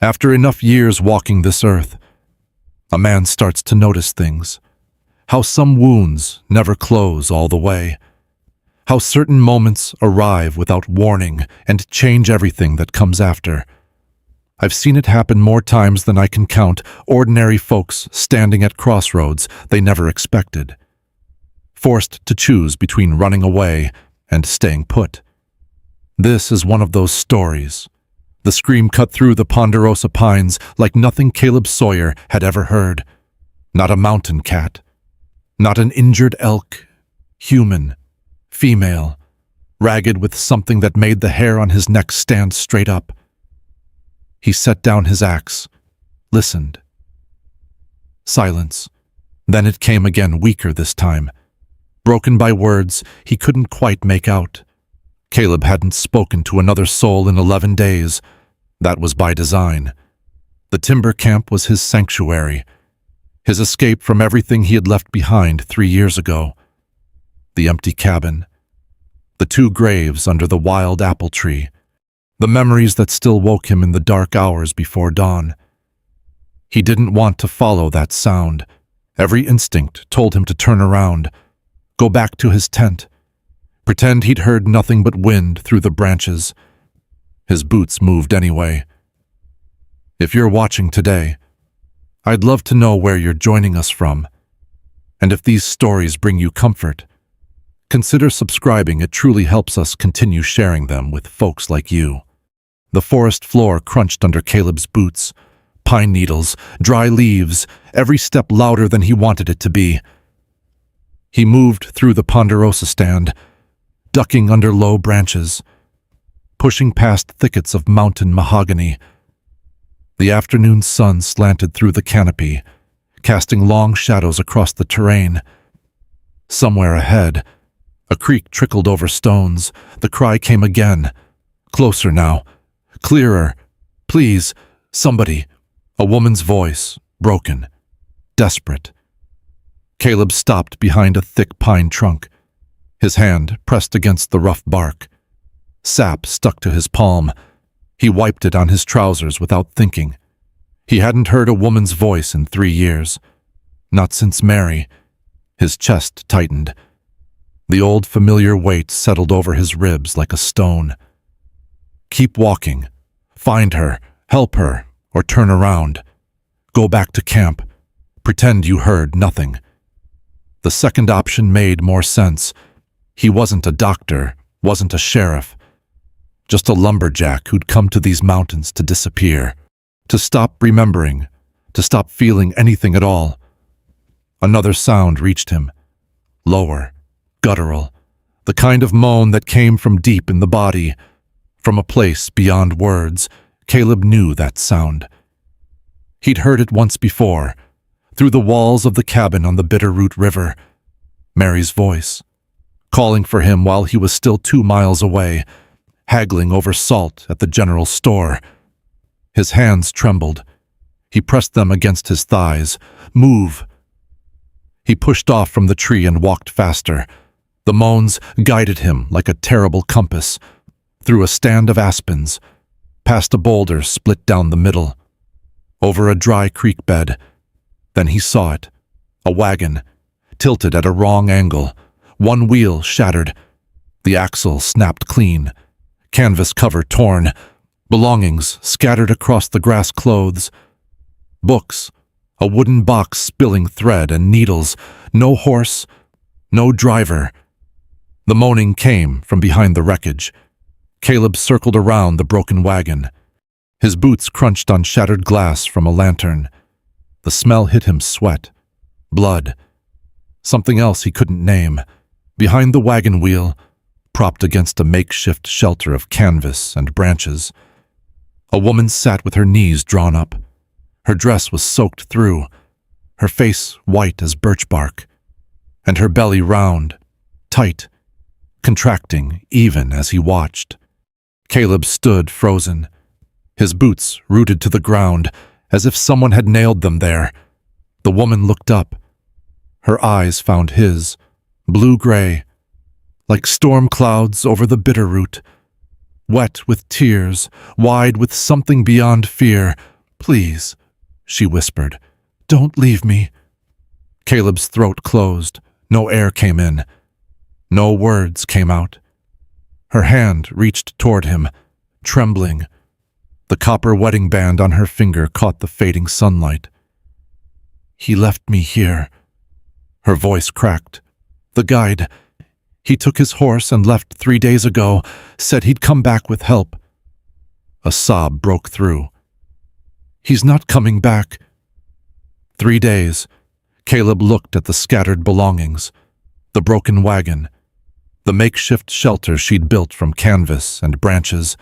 After enough years walking this earth, a man starts to notice things. How some wounds never close all the way. How certain moments arrive without warning and change everything that comes after. I've seen it happen more times than I can count, ordinary folks standing at crossroads they never expected. Forced to choose between running away and staying put. This is one of those stories. The scream cut through the ponderosa pines like nothing Caleb Sawyer had ever heard. Not a mountain cat. Not an injured elk. Human. Female. Ragged with something that made the hair on his neck stand straight up. He set down his axe. Listened. Silence. Then it came again, weaker this time. Broken by words he couldn't quite make out. Caleb hadn't spoken to another soul in 11 days. That was by design. The timber camp was his sanctuary, his escape from everything he had left behind 3 years ago. The empty cabin, the 2 graves under the wild apple tree, the memories that still woke him in the dark hours before dawn. He didn't want to follow that sound. Every instinct told him to turn around, go back to his tent, pretend he'd heard nothing but wind through the branches. His boots moved anyway. If you're watching today, I'd love to know where you're joining us from. And if these stories bring you comfort, consider subscribing. It truly helps us continue sharing them with folks like you. The forest floor crunched under Caleb's boots. Pine needles, dry leaves, every step louder than he wanted it to be. He moved through the ponderosa stand, ducking under low branches, pushing past thickets of mountain mahogany. The afternoon sun slanted through the canopy, casting long shadows across the terrain. Somewhere ahead, a creek trickled over stones. The cry came again. Closer now. Clearer. Please, somebody. A woman's voice, broken, desperate. Caleb stopped behind a thick pine trunk, his hand pressed against the rough bark. Sap stuck to his palm. He wiped it on his trousers without thinking. He hadn't heard a woman's voice in 3 years. Not since Mary. His chest tightened. The old familiar weight settled over his ribs like a stone. Keep walking. Find her. Help her. Or turn around. Go back to camp. Pretend you heard nothing. The second option made more sense. He wasn't a doctor, wasn't a sheriff. Just a lumberjack who'd come to these mountains to disappear. To stop remembering. To stop feeling anything at all. Another sound reached him. Lower. Guttural. The kind of moan that came from deep in the body. From a place beyond words. Caleb knew that sound. He'd heard it once before, through the walls of the cabin on the Bitterroot River. Mary's voice, calling for him while he was still 2 miles away, haggling over salt at the general store. His hands trembled. He pressed them against his thighs. Move! He pushed off from the tree and walked faster. The moans guided him like a terrible compass, through a stand of aspens, past a boulder split down the middle, over a dry creek bed. Then he saw it, a wagon, tilted at a wrong angle, one wheel shattered, the axle snapped clean, canvas cover torn, belongings scattered across the grass clothes, books, a wooden box spilling thread and needles, no horse, no driver. The moaning came from behind the wreckage. Caleb circled around the broken wagon. His boots crunched on shattered glass from a lantern. The smell hit him sweat, blood, something else he couldn't name. Behind the wagon wheel, propped against a makeshift shelter of canvas and branches, a woman sat with her knees drawn up. Her dress was soaked through, her face white as birch bark, and her belly round, tight, contracting even as he watched. Caleb stood frozen, his boots rooted to the ground, as if someone had nailed them there. The woman looked up. Her eyes found his, blue-gray, like storm clouds over the Bitterroot. wet with tears, wide with something beyond fear. "Please," she whispered, "don't leave me." Caleb's throat closed. No air came in. No words came out. Her hand reached toward him, trembling. The copper wedding band on her finger caught the fading sunlight. "He left me here." Her voice cracked. "The guide. He took his horse and left 3 days ago, said he'd come back with help." A sob broke through. "He's not coming back." 3 days. Caleb looked at the scattered belongings, the broken wagon, the makeshift shelter she'd built from canvas and branches.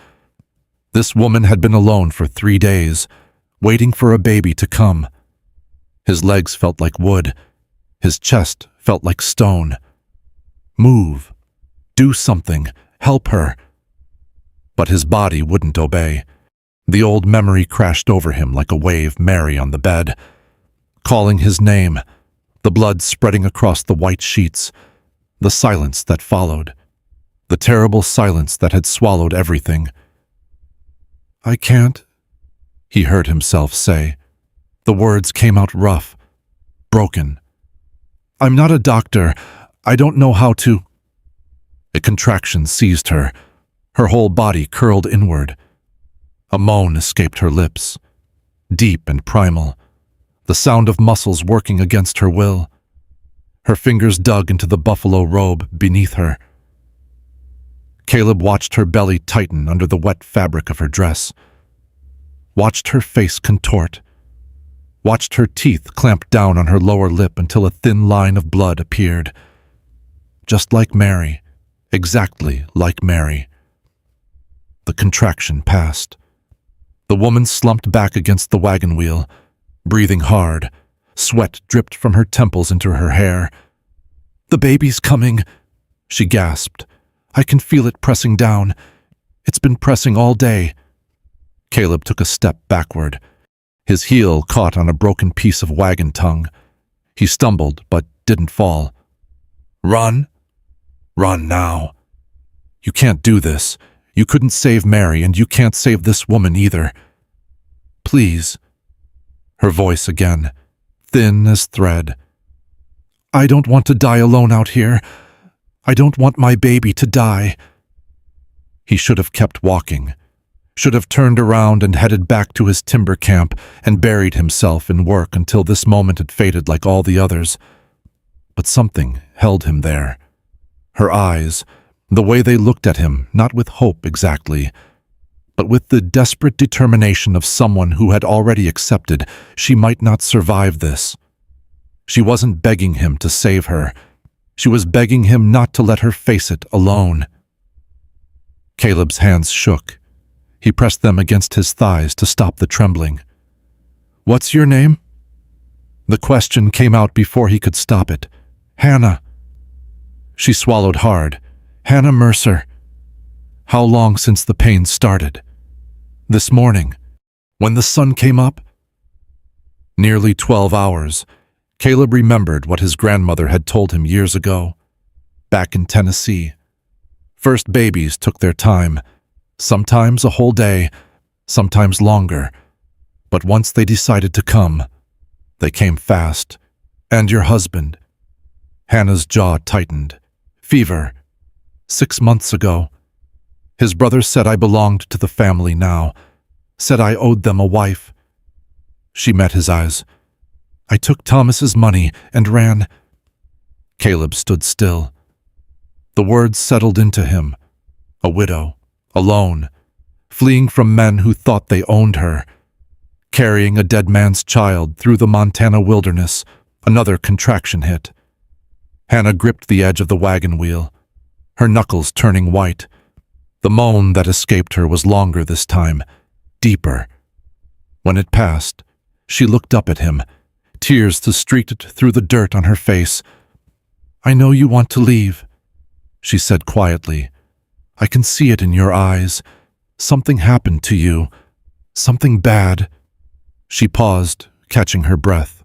This woman had been alone for 3 days, waiting for a baby to come. His legs felt like wood. His chest felt like stone. Move. Do something. Help her. But his body wouldn't obey. The old memory crashed over him like a wave Mary on the bed, calling his name, the blood spreading across the white sheets, the silence that followed, the terrible silence that had swallowed everything. "I can't," he heard himself say. The words came out rough, broken. "I'm not a doctor. I don't know how to—" A contraction seized her. Her whole body curled inward. A moan escaped her lips, deep and primal, the sound of muscles working against her will. Her fingers dug into the buffalo robe beneath her. Caleb watched her belly tighten under the wet fabric of her dress, watched her face contort, watched her teeth clamp down on her lower lip until a thin line of blood appeared. Just like Mary, exactly like Mary. The contraction passed. The woman slumped back against the wagon wheel, breathing hard. Sweat dripped from her temples into her hair. "The baby's coming," she gasped. "I can feel it pressing down. It's been pressing all day." Caleb took a step backward. His heel caught on a broken piece of wagon tongue. He stumbled, but didn't fall. "Run? Run now. You can't do this. You couldn't save Mary, and you can't save this woman either. Please." Her voice again, thin as thread. "I don't want to die alone out here. I don't want my baby to die." He should have kept walking, should have turned around and headed back to his timber camp and buried himself in work until this moment had faded like all the others. But something held him there. Her eyes, the way they looked at him, not with hope exactly, but with the desperate determination of someone who had already accepted she might not survive this. She wasn't begging him to save her. She was begging him not to let her face it alone. Caleb's hands shook. He pressed them against his thighs to stop the trembling. "What's your name?" The question came out before he could stop it. "Hannah." She swallowed hard. "Hannah Mercer." How long since the pain started? This morning, when the sun came up? Nearly 12 hours. Caleb remembered what his grandmother had told him years ago, back in Tennessee. First babies took their time, sometimes a whole day, sometimes longer. But once they decided to come, they came fast. "And your husband?" Hannah's jaw tightened. "Fever. 6 months ago. His brother said I belonged to the family now, said I owed them a wife." She met his eyes. "I took Thomas's money and ran." Caleb stood still. The words settled into him. A widow, alone, fleeing from men who thought they owned her, carrying a dead man's child through the Montana wilderness. Another contraction hit. Hannah gripped the edge of the wagon wheel, her knuckles turning white. The moan that escaped her was longer this time, deeper. When it passed, she looked up at him, tears streaked through the dirt on her face. "I know you want to leave," she said quietly. "I can see it in your eyes. Something happened to you. Something bad." She paused, catching her breath.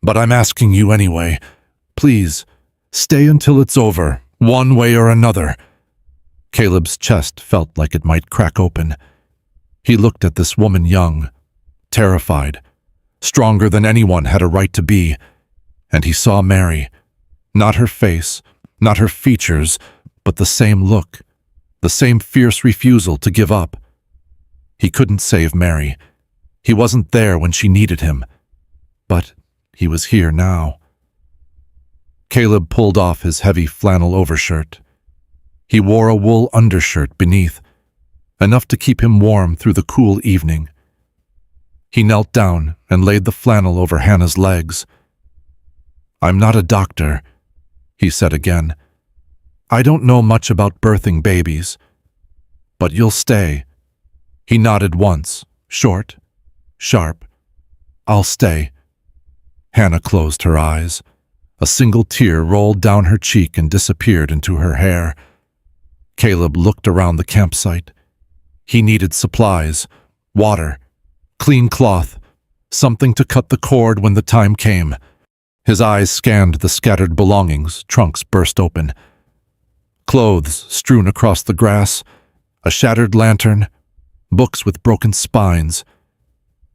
"But I'm asking you anyway. Please, stay until it's over, one way or another." Caleb's chest felt like it might crack open. He looked at this woman, young, terrified, stronger than anyone had a right to be, and he saw Mary. Not her face, not her features, but the same look, the same fierce refusal to give up. He couldn't save Mary. He wasn't there when she needed him. But he was here now. Caleb pulled off his heavy flannel overshirt. He wore a wool undershirt beneath, enough to keep him warm through the cool evening. He knelt down and laid the flannel over Hannah's legs. "I'm not a doctor," he said again. "I don't know much about birthing babies. But you'll stay." He nodded once, short, sharp. "I'll stay." Hannah closed her eyes. A single tear rolled down her cheek and disappeared into her hair. Caleb looked around the campsite. He needed supplies, water, clean cloth, something to cut the cord when the time came. His eyes scanned the scattered belongings, trunks burst open. Clothes strewn across the grass, a shattered lantern, books with broken spines.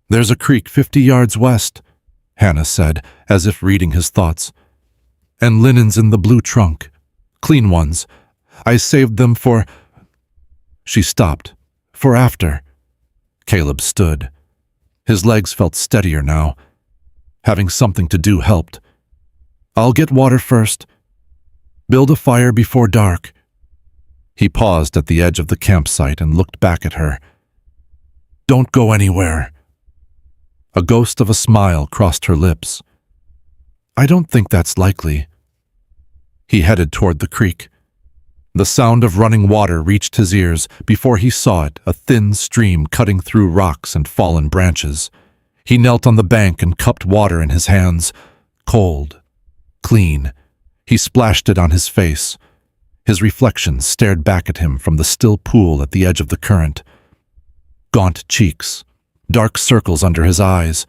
"There's a creek 50 yards west," Hannah said, as if reading his thoughts. "And linens in the blue trunk. Clean ones. I saved them for—" She stopped. "For after." Caleb stood. His legs felt steadier now. Having something to do helped. "I'll get water first. Build a fire before dark." He paused at the edge of the campsite and looked back at her. "Don't go anywhere." A ghost of a smile crossed her lips. "I don't think that's likely." He headed toward the creek. The sound of running water reached his ears before he saw it, a thin stream cutting through rocks and fallen branches. He knelt on the bank and cupped water in his hands. Cold, clean. He splashed it on his face. His reflection stared back at him from the still pool at the edge of the current. Gaunt cheeks, dark circles under his eyes,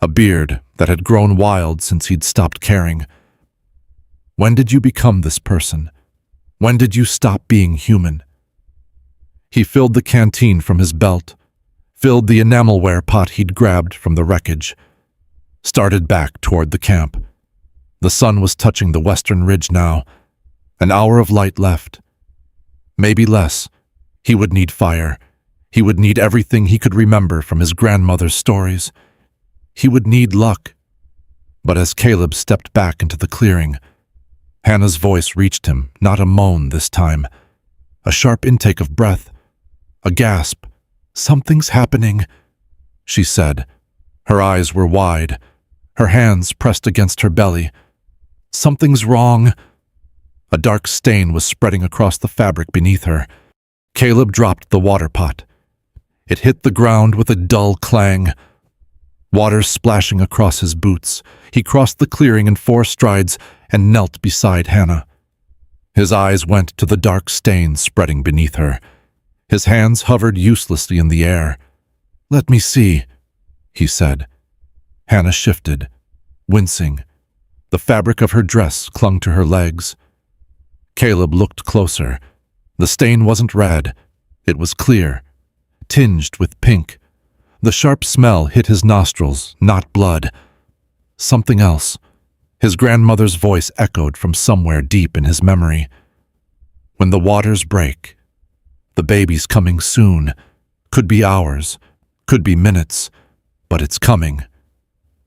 a beard that had grown wild since he'd stopped caring. When did you become this person? When did you stop being human? He filled the canteen from his belt, filled the enamelware pot he'd grabbed from the wreckage, started back toward the camp. The sun was touching the western ridge now. An hour of light left. Maybe less. He would need fire. He would need everything he could remember from his grandmother's stories. He would need luck. But as Caleb stepped back into the clearing, Hannah's voice reached him, not a moan this time. A sharp intake of breath. A gasp. "Something's happening," she said. Her eyes were wide. Her hands pressed against her belly. "Something's wrong." A dark stain was spreading across the fabric beneath her. Caleb dropped the water pot. It hit the ground with a dull clang. Water splashing across his boots. He crossed the clearing in 4 strides and knelt beside Hannah. His eyes went to the dark stain spreading beneath her. His hands hovered uselessly in the air. "Let me see," he said. Hannah shifted, wincing. The fabric of her dress clung to her legs. Caleb looked closer. The stain wasn't red. It was clear, tinged with pink. The sharp smell hit his nostrils, not blood. Something else. His grandmother's voice echoed from somewhere deep in his memory. "When the waters break, the baby's coming soon. Could be hours, could be minutes, but it's coming."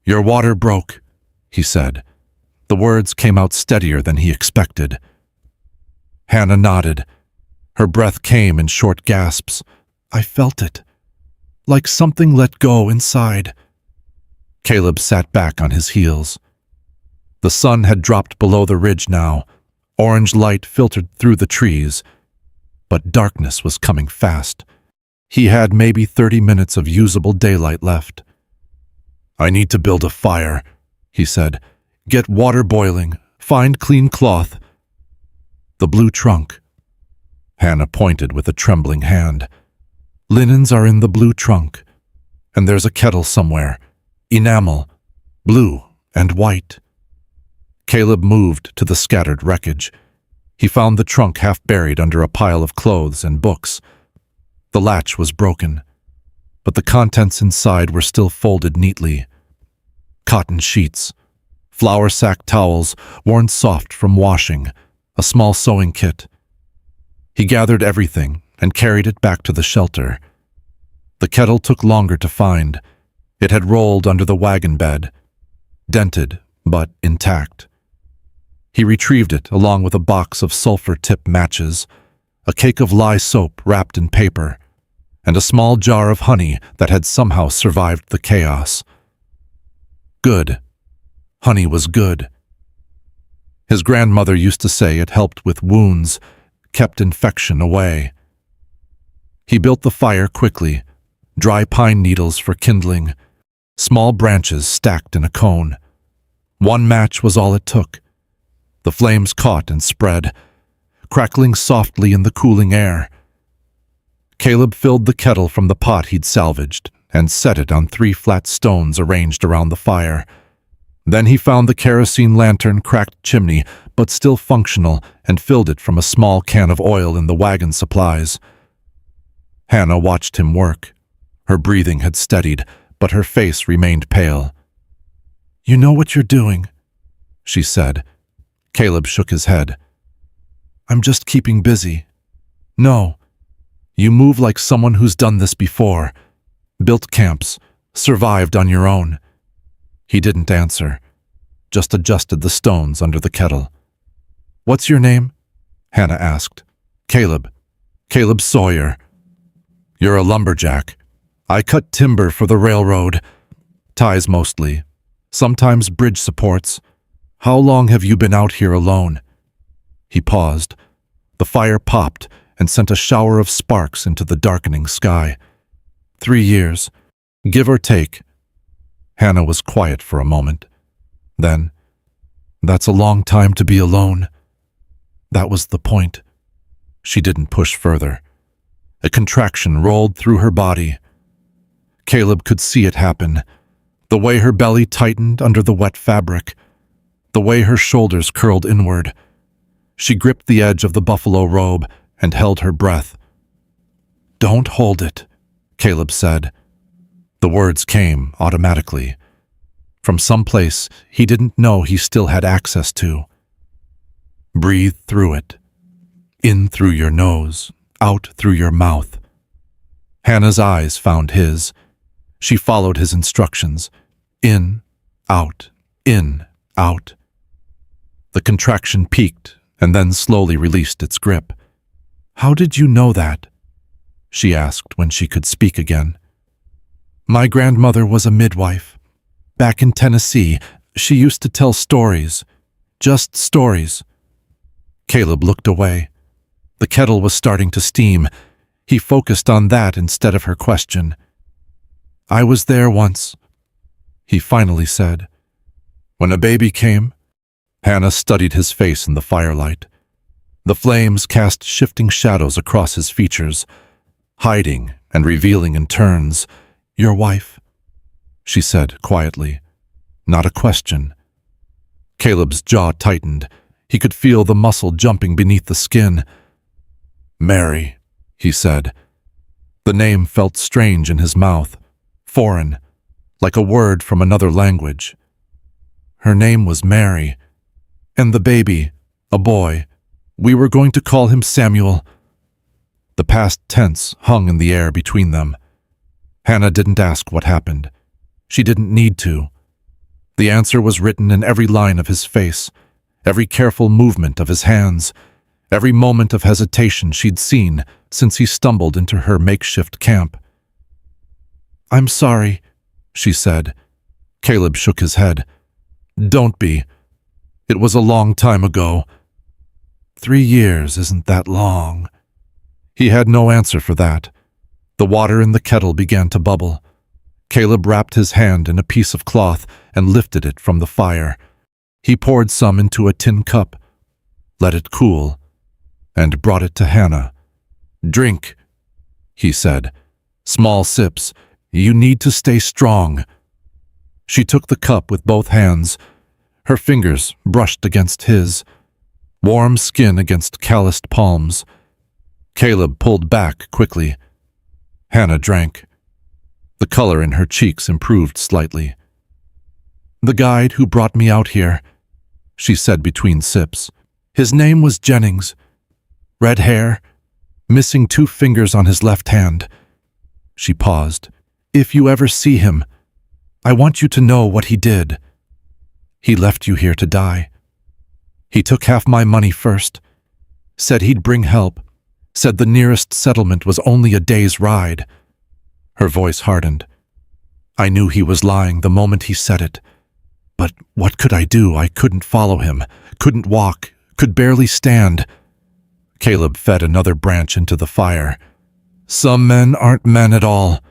"Your water broke," he said. The words came out steadier than he expected. Hannah nodded. Her breath came in short gasps. "I felt it. Like something let go inside." Caleb sat back on his heels. The sun had dropped below the ridge now. Orange light filtered through the trees. But darkness was coming fast. He had maybe 30 minutes of usable daylight left. "I need to build a fire," he said. "Get water boiling. Find clean cloth." "The blue trunk." Hannah pointed with a trembling hand. "Linens are in the blue trunk. And there's a kettle somewhere. Enamel. Blue and white." Caleb moved to the scattered wreckage. He found the trunk half buried under a pile of clothes and books. The latch was broken, but the contents inside were still folded neatly. Cotton sheets, flour sack towels worn soft from washing, a small sewing kit. He gathered everything and carried it back to the shelter. The kettle took longer to find. It had rolled under the wagon bed, dented but intact. He retrieved it along with a box of sulfur-tip matches, a cake of lye soap wrapped in paper, and a small jar of honey that had somehow survived the chaos. Good. Honey was good. His grandmother used to say it helped with wounds, kept infection away. He built the fire quickly, dry pine needles for kindling, small branches stacked in a cone. One match was all it took. The flames caught and spread, crackling softly in the cooling air. Caleb filled the kettle from the pot he'd salvaged and set it on 3 flat stones arranged around the fire. Then he found the kerosene lantern cracked chimney, but still functional, and filled it from a small can of oil in the wagon supplies. Hannah watched him work. Her breathing had steadied, but her face remained pale. "You know what you're doing," she said. Caleb shook his head. "I'm just keeping busy." "No. You move like someone who's done this before. Built camps, survived on your own." He didn't answer, just adjusted the stones under the kettle. "What's your name?" Hannah asked. "Caleb. Caleb Sawyer." "You're a lumberjack. I cut timber for the railroad. Ties mostly. Sometimes bridge supports. How long have you been out here alone?" He paused. The fire popped and sent a shower of sparks into the darkening sky. 3 years, give or take." Hannah was quiet for a moment. Then, "That's a long time to be alone." That was the point. She didn't push further. A contraction rolled through her body. Caleb could see it happen. The way her belly tightened under the wet fabric. The way her shoulders curled inward. She gripped the edge of the buffalo robe and held her breath. "Don't hold it," Caleb said. The words came automatically, from some place he didn't know he still had access to. "Breathe through it. In through your nose, out through your mouth." Hannah's eyes found his. She followed his instructions. In, out, in, out. The contraction peaked and then slowly released its grip. "How did you know that?" she asked when she could speak again. "My grandmother was a midwife. Back in Tennessee, she used to tell stories. Just stories." Caleb looked away. The kettle was starting to steam. He focused on that instead of her question. "I was there once," he finally said. "When a baby came?" Hannah studied his face in the firelight. The flames cast shifting shadows across his features, hiding and revealing in turns. "Your wife," she said quietly. Not a question. Caleb's jaw tightened. He could feel the muscle jumping beneath the skin. "Mary," he said. The name felt strange in his mouth, foreign, like a word from another language. Her name was Mary. And the baby, a boy. We were going to call him Samuel. The past tense hung in the air between them. Hannah didn't ask what happened. She didn't need to. The answer was written in every line of his face, every careful movement of his hands, every moment of hesitation she'd seen since he stumbled into her makeshift camp. "I'm sorry," she said. Caleb shook his head. "Don't be. It was a long time ago." 3 years isn't that long." He had no answer for that. The water in the kettle began to bubble. Caleb wrapped his hand in a piece of cloth and lifted it from the fire. He poured some into a tin cup, let it cool, and brought it to Hannah. "Drink," he said. "Small sips. You need to stay strong." She took the cup with both hands. Her fingers brushed against his. Warm skin against calloused palms. Caleb pulled back quickly. Hannah drank. The color in her cheeks improved slightly. "The guide who brought me out here," she said between sips. "His name was Jennings. Red hair, missing 2 fingers on his left hand." She paused. "If you ever see him, I want you to know what he did. He left you here to die. He took half my money first, said he'd bring help, said the nearest settlement was only a day's ride." Her voice hardened. "I knew he was lying the moment he said it. But what could I do? I couldn't follow him, couldn't walk, could barely stand." Caleb fed another branch into the fire. "Some men aren't men at all,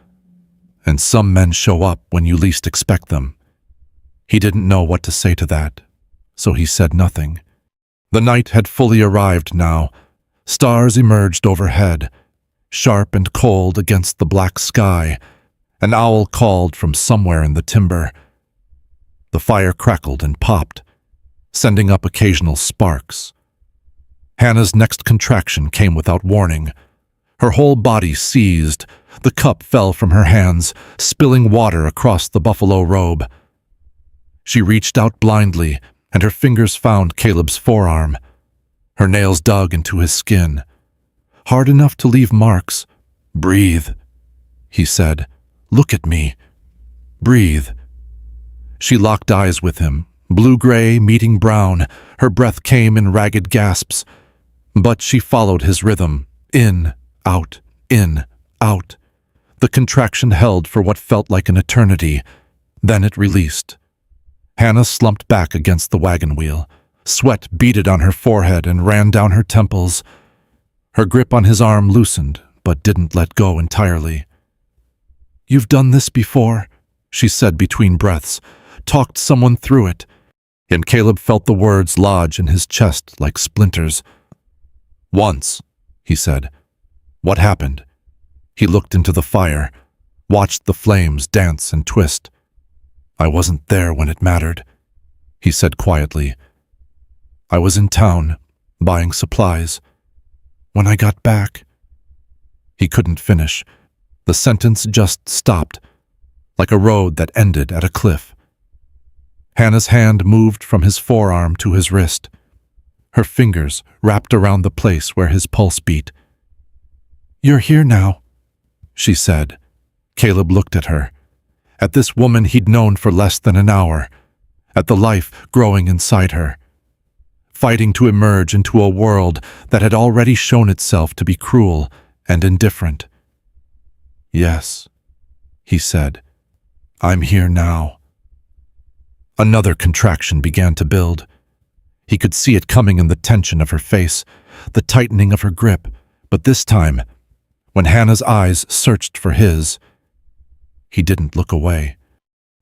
and some men show up when you least expect them." He didn't know what to say to that, so he said nothing. The night had fully arrived now. Stars emerged overhead, sharp and cold against the black sky. An owl called from somewhere in the timber. The fire crackled and popped, sending up occasional sparks. Hannah's next contraction came without warning. Her whole body seized. The cup fell from her hands, spilling water across the buffalo robe. She reached out blindly, and her fingers found Caleb's forearm. Her nails dug into his skin, hard enough to leave marks. "Breathe," he said. "Look at me. Breathe." She locked eyes with him, blue-gray meeting brown. Her breath came in ragged gasps, but she followed his rhythm. In, out, in, out. The contraction held for what felt like an eternity. Then it released. Hannah slumped back against the wagon wheel. Sweat beaded on her forehead and ran down her temples. Her grip on his arm loosened, but didn't let go entirely. "You've done this before," she said between breaths. "Talked someone through it." And Caleb felt the words lodge in his chest like splinters. "Once," he said. "What happened?" He looked into the fire, watched the flames dance and twist. "I wasn't there when it mattered," he said quietly. "I was in town, buying supplies. When I got back—" He couldn't finish. The sentence just stopped, like a road that ended at a cliff. Hannah's hand moved from his forearm to his wrist. Her fingers wrapped around the place where his pulse beat. "You're here now," she said. Caleb looked at her, at this woman he'd known for less than an hour, at the life growing inside her, fighting to emerge into a world that had already shown itself to be cruel and indifferent. "Yes," he said, "I'm here now." Another contraction began to build. He could see it coming in the tension of her face, the tightening of her grip, but this time, when Hannah's eyes searched for his, he didn't look away.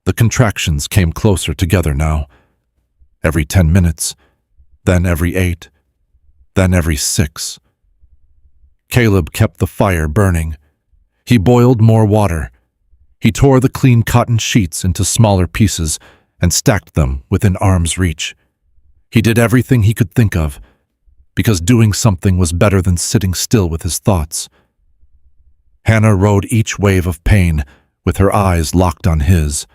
The contractions came closer together now. Every 10 minutes, then every 8, then every 6. Caleb kept the fire burning. He boiled more water. He tore the clean cotton sheets into smaller pieces and stacked them within arm's reach. He did everything he could think of, because doing something was better than sitting still with his thoughts. Hannah rode each wave of pain with her eyes locked on his.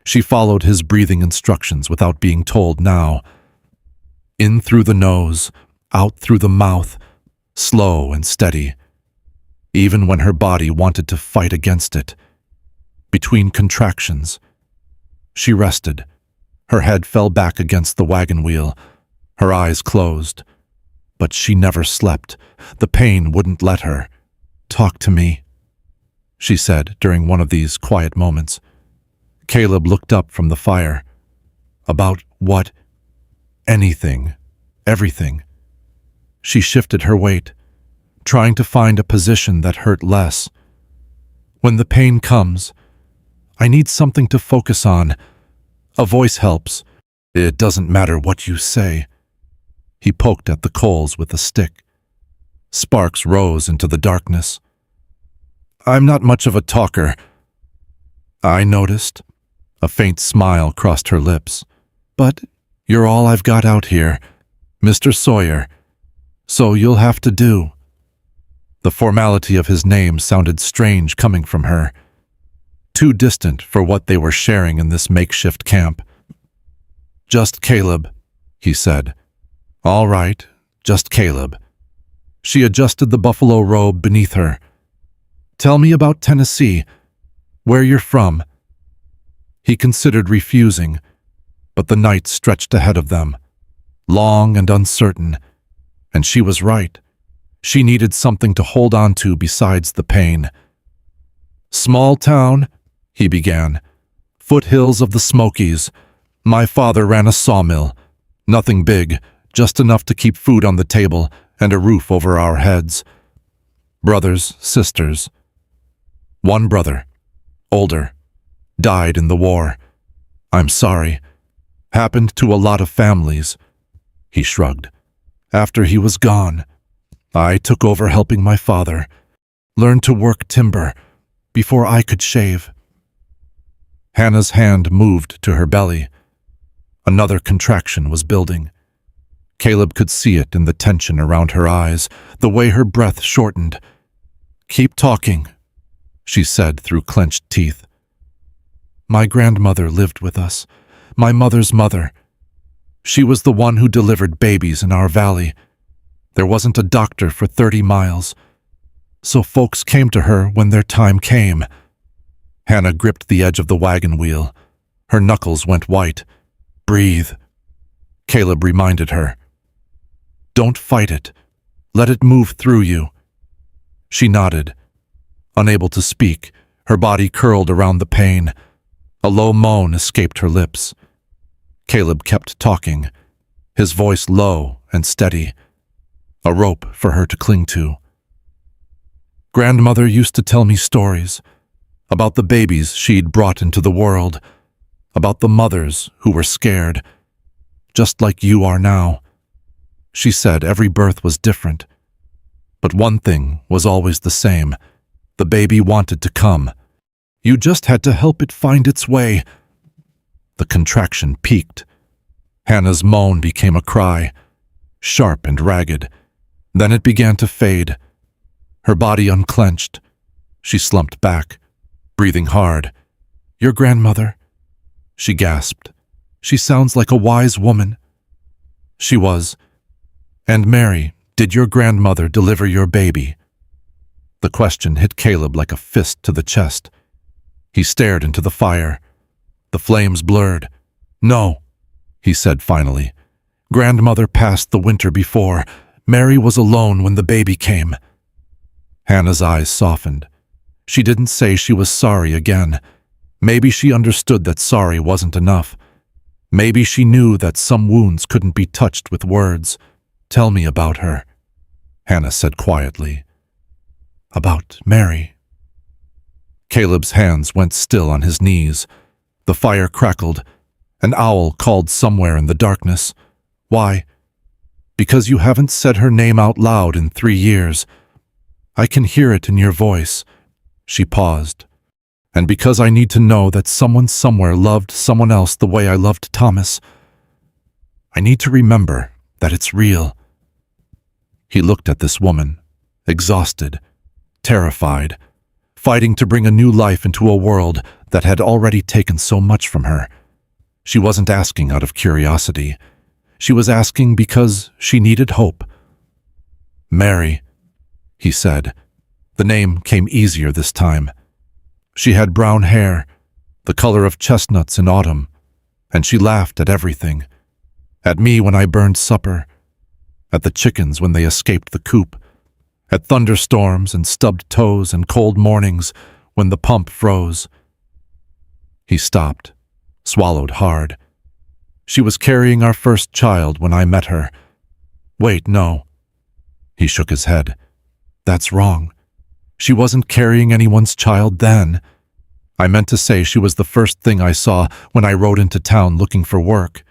She followed his breathing instructions without being told now. In through the nose, out through the mouth, slow and steady, even when her body wanted to fight against it. Between contractions, she rested. Her head fell back against the wagon wheel. Her eyes closed. But she never slept. The pain wouldn't let her. "Talk to me," she said during one of these quiet moments. Caleb looked up from the fire. "About what?" "Anything. Everything." She shifted her weight, trying to find a position that hurt less. "When the pain comes, I need something to focus on. A voice helps. It doesn't matter what you say." He poked at the coals with a stick. Sparks rose into the darkness. "I'm not much of a talker." "I noticed." A faint smile crossed her lips. "But you're all I've got out here. Mr. Sawyer. So you'll have to do. The formality of his name sounded strange coming from her, too distant for what they were sharing in this makeshift camp. Just Caleb, he said. All right, just Caleb. She adjusted the buffalo robe beneath her. Tell me about Tennessee, where you're from. He considered refusing, but the night stretched ahead of them, long and uncertain, and she was right. She needed something to hold on to besides the pain. Small town, he began. Foothills of the Smokies. My father ran a sawmill. Nothing big, just enough to keep food on the table and a roof over our heads. Brothers, sisters. One brother, older, died in the war. I'm sorry. Happened to a lot of families. He shrugged. After he was gone, I took over helping my father, learned to work timber before I could shave. Hannah's hand moved to her belly. Another contraction was building. Caleb could see it in the tension around her eyes, the way her breath shortened. Keep talking, she said through clenched teeth. My grandmother lived with us, my mother's mother. She was the one who delivered babies in our valley. There wasn't a doctor for 30 miles, so folks came to her when their time came. Hannah gripped the edge of the wagon wheel. Her knuckles went white. Breathe, Caleb reminded her. Don't fight it. Let it move through you. She nodded. Unable to speak, her body curled around the pain. A low moan escaped her lips. Caleb kept talking, his voice low and steady, a rope for her to cling to. Grandmother used to tell me stories about the babies she'd brought into the world, about the mothers who were scared, just like you are now. She said every birth was different, but one thing was always the same. The baby wanted to come. You just had to help it find its way. The contraction peaked. Hannah's moan became a cry, sharp and ragged. Then it began to fade. Her body unclenched. She slumped back, breathing hard. Your grandmother? She gasped. She sounds like a wise woman. She was. And Mary, did your grandmother deliver your baby? The question hit Caleb like a fist to the chest. He stared into the fire. The flames blurred. No, he said finally. Grandmother passed the winter before. Mary was alone when the baby came. Hannah's eyes softened. She didn't say she was sorry again. Maybe she understood that sorry wasn't enough. Maybe she knew that some wounds couldn't be touched with words. Tell me about her, Hannah said quietly. About Mary. Caleb's hands went still on his knees. The fire crackled. An owl called somewhere in the darkness. Why? Because you haven't said her name out loud in 3 years. I can hear it in your voice. She paused. And because I need to know that someone somewhere loved someone else the way I loved Thomas. I need to remember that it's real. He looked at this woman, exhausted, terrified, fighting to bring a new life into a world that had already taken so much from her. She wasn't asking out of curiosity. She was asking because she needed hope. Mary, he said. The name came easier this time. She had brown hair, the color of chestnuts in autumn, and she laughed at everything. At me when I burned supper, at the chickens when they escaped the coop, at thunderstorms and stubbed toes and cold mornings when the pump froze. He stopped, swallowed hard. She was carrying our first child when I met her. Wait, no. He shook his head. That's wrong. She wasn't carrying anyone's child then. I meant to say she was the first thing I saw when I rode into town looking for work,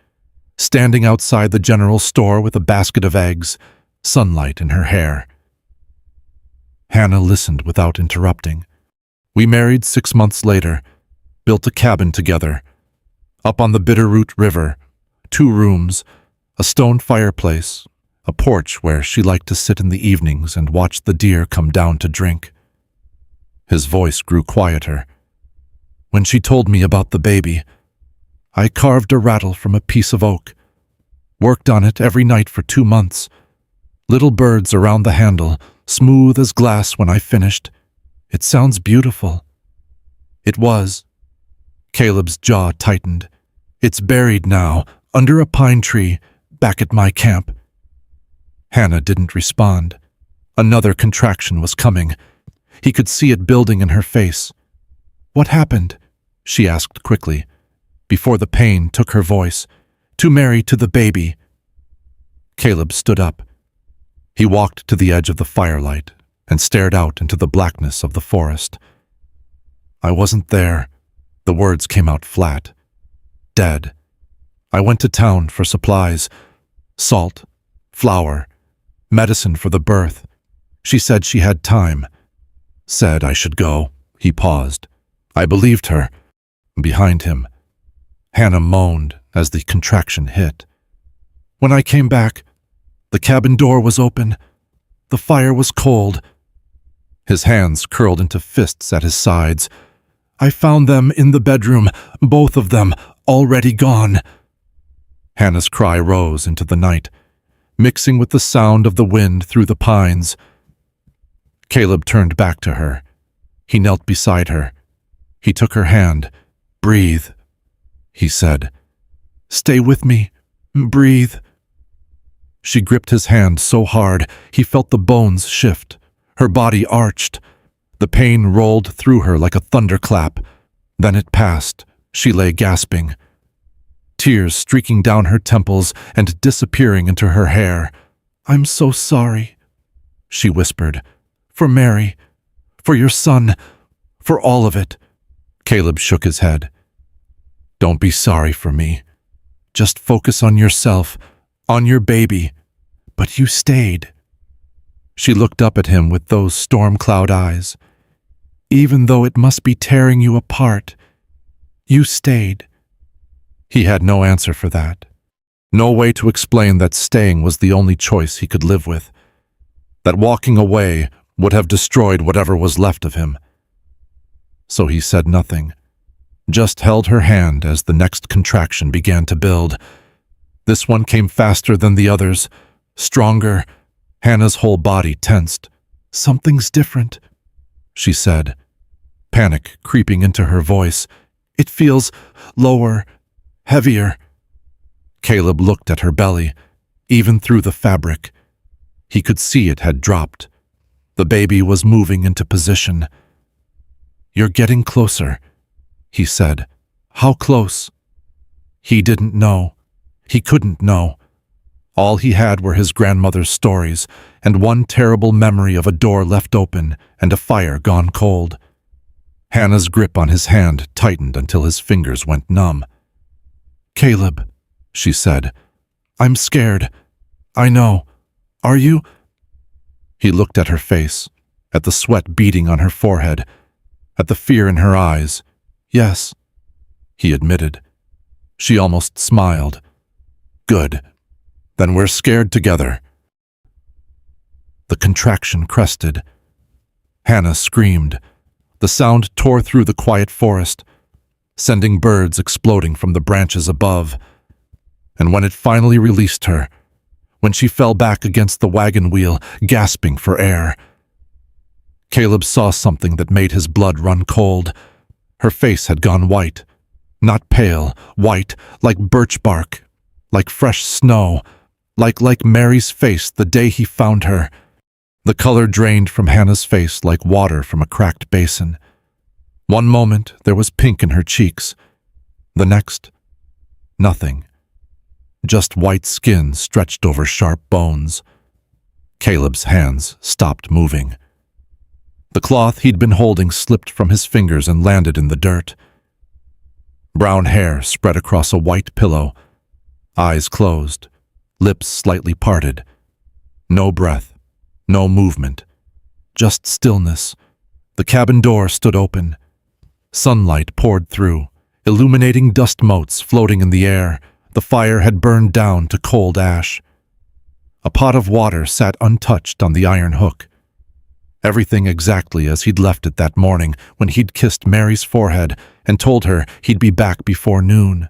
standing outside the general store with a basket of eggs, sunlight in her hair. Hannah listened without interrupting. We married 6 months later, built a cabin together, up on the Bitterroot River, 2 rooms, A stone fireplace, a porch where she liked to sit in the evenings and watch the deer come down to drink. His voice grew quieter. When she told me about the baby, I carved a rattle from a piece of oak, worked on it every night for 2 months. Little birds around the handle, smooth as glass when I finished. It sounds beautiful. It was. Caleb's jaw tightened. It's buried now, under a pine tree, back at my camp. Hannah didn't respond. Another contraction was coming. He could see it building in her face. What happened? She asked quickly, before the pain took her voice. To Mary, to the baby. Caleb stood up. He walked to the edge of the firelight and stared out into the blackness of the forest. I wasn't there. The words came out flat. Dead. I went to town for supplies. Salt, flour, medicine for the birth. She said she had time. Said I should go. He paused. I believed her. Behind him, Hannah moaned as the contraction hit. When I came back, the cabin door was open. The fire was cold. His hands curled into fists at his sides. I found them in the bedroom, both of them, already gone. Hannah's cry rose into the night, mixing with the sound of the wind through the pines. Caleb turned back to her. He knelt beside her. He took her hand. Breathe, he said. Stay with me. Breathe. She gripped his hand so hard he felt the bones shift. Her body arched. The pain rolled through her like a thunderclap. Then it passed. She lay gasping, tears streaking down her temples and disappearing into her hair. I'm so sorry, she whispered. For Mary, for your son, for all of it. Caleb shook his head. Don't be sorry for me. Just focus on yourself, on your baby. But you stayed. She looked up at him with those storm cloud eyes. Even though it must be tearing you apart, you stayed. He had no answer for that. No way to explain that staying was the only choice he could live with. That walking away would have destroyed whatever was left of him. So he said nothing, just held her hand as the next contraction began to build. This one came faster than the others, stronger. Hannah's whole body tensed. Something's different, she said, panic creeping into her voice. It feels lower, heavier. Caleb looked at her belly, even through the fabric. He could see it had dropped. The baby was moving into position. You're getting closer, he said. How close? He didn't know. He couldn't know. All he had were his grandmother's stories and one terrible memory of a door left open and a fire gone cold. Hannah's grip on his hand tightened until his fingers went numb. Caleb, she said, I'm scared. I know. Are you? He looked at her face, at the sweat beading on her forehead, at the fear in her eyes. Yes, he admitted. She almost smiled. Good. Then we're scared together. The contraction crested. Hannah screamed. The sound tore through the quiet forest, sending birds exploding from the branches above. And when it finally released her, when she fell back against the wagon wheel, gasping for air, Caleb saw something that made his blood run cold. Her face had gone white. Not pale, white, like birch bark, like fresh snow, like Mary's face the day he found her. The color drained from Hannah's face like water from a cracked basin. One moment there was pink in her cheeks. The next, nothing. Just white skin stretched over sharp bones. Caleb's hands stopped moving. The cloth he'd been holding slipped from his fingers and landed in the dirt. Brown hair spread across a white pillow, eyes closed, lips slightly parted. No breath, no movement, just stillness. The cabin door stood open. Sunlight poured through, illuminating dust motes floating in the air, The fire had burned down to cold ash. A pot of water sat untouched on the iron hook. Everything exactly as he'd left it that morning when he'd kissed Mary's forehead and told her he'd be back before noon.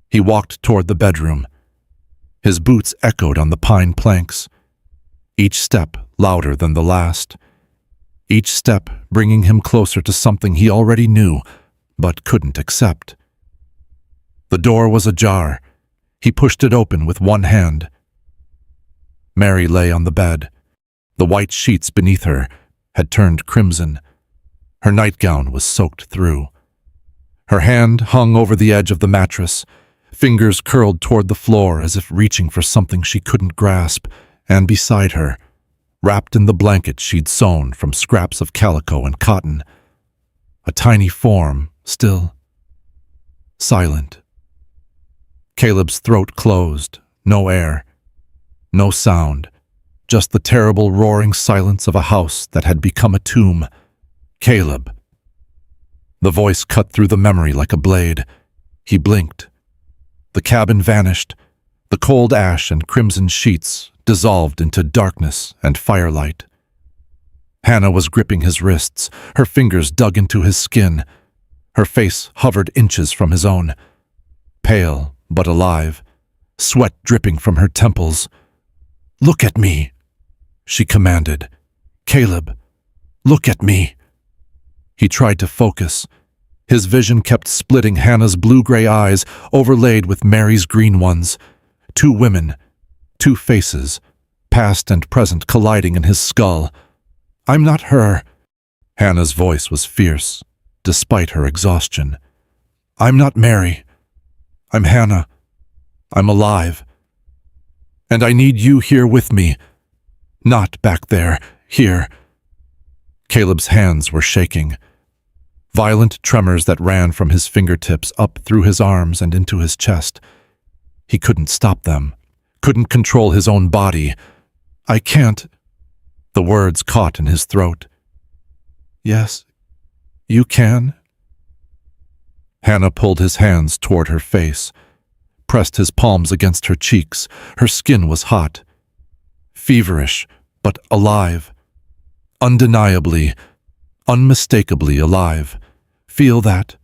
He walked toward the bedroom. His boots echoed on the pine planks, each step louder than the last, each step bringing him closer to something he already knew but couldn't accept. The door was ajar. He pushed it open with one hand. Mary lay on the bed. The white sheets beneath her had turned crimson. Her nightgown was soaked through. Her hand hung over the edge of the mattress, fingers curled toward the floor as if reaching for something she couldn't grasp, and beside her, wrapped in the blanket she'd sewn from scraps of calico and cotton, a tiny form, still, silent. Caleb's throat closed, no air, no sound, just the terrible roaring silence of a house that had become a tomb. Caleb. The voice cut through the memory like a blade. He blinked. The cabin vanished. The cold ash and crimson sheets dissolved into darkness and firelight. Hannah was gripping his wrists, her fingers dug into his skin. Her face hovered inches from his own, pale but alive, sweat dripping from her temples. "Look at me," she commanded. "Caleb, look at me." He tried to focus. His vision kept splitting Hannah's blue-gray eyes, overlaid with Mary's green ones. Two women, two faces, past and present colliding in his skull. "I'm not her." Hannah's voice was fierce, despite her exhaustion. "I'm not Mary. I'm Hannah. I'm alive. And I need you here with me. Not back there, here." Caleb's hands were shaking. Violent tremors that ran from his fingertips up through his arms and into his chest. He couldn't stop them, couldn't control his own body. "I can't." The words caught in his throat. "Yes, you can." Hannah pulled his hands toward her face, pressed his palms against her cheeks. Her skin was hot, feverish, but alive. Undeniably, unmistakably alive. "Feel that.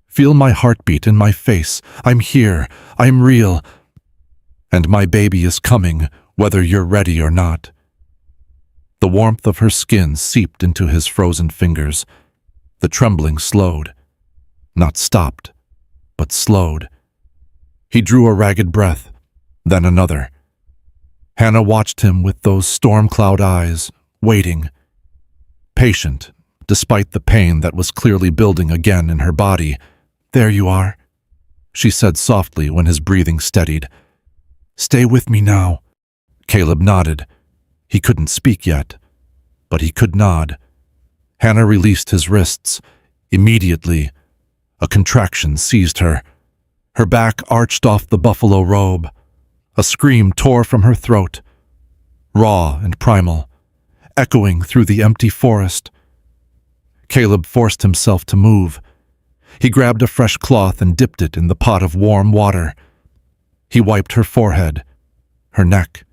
Feel my heartbeat in my face. I'm here. I'm real. And my baby is coming, whether you're ready or not." The warmth of her skin seeped into his frozen fingers. The trembling slowed. Not stopped, but slowed. He drew a ragged breath, then another. Hannah watched him with those storm cloud eyes, waiting. Patient, despite the pain that was clearly building again in her body. "There you are," she said softly when his breathing steadied. "Stay with me now." Caleb nodded. He couldn't speak yet, but he could nod. Hannah released his wrists. Immediately, a contraction seized her. Her back arched off the buffalo robe. A scream tore from her throat, raw and primal, echoing through the empty forest. Caleb forced himself to move. He grabbed a fresh cloth and dipped it in the pot of warm water. He wiped her forehead, her neck,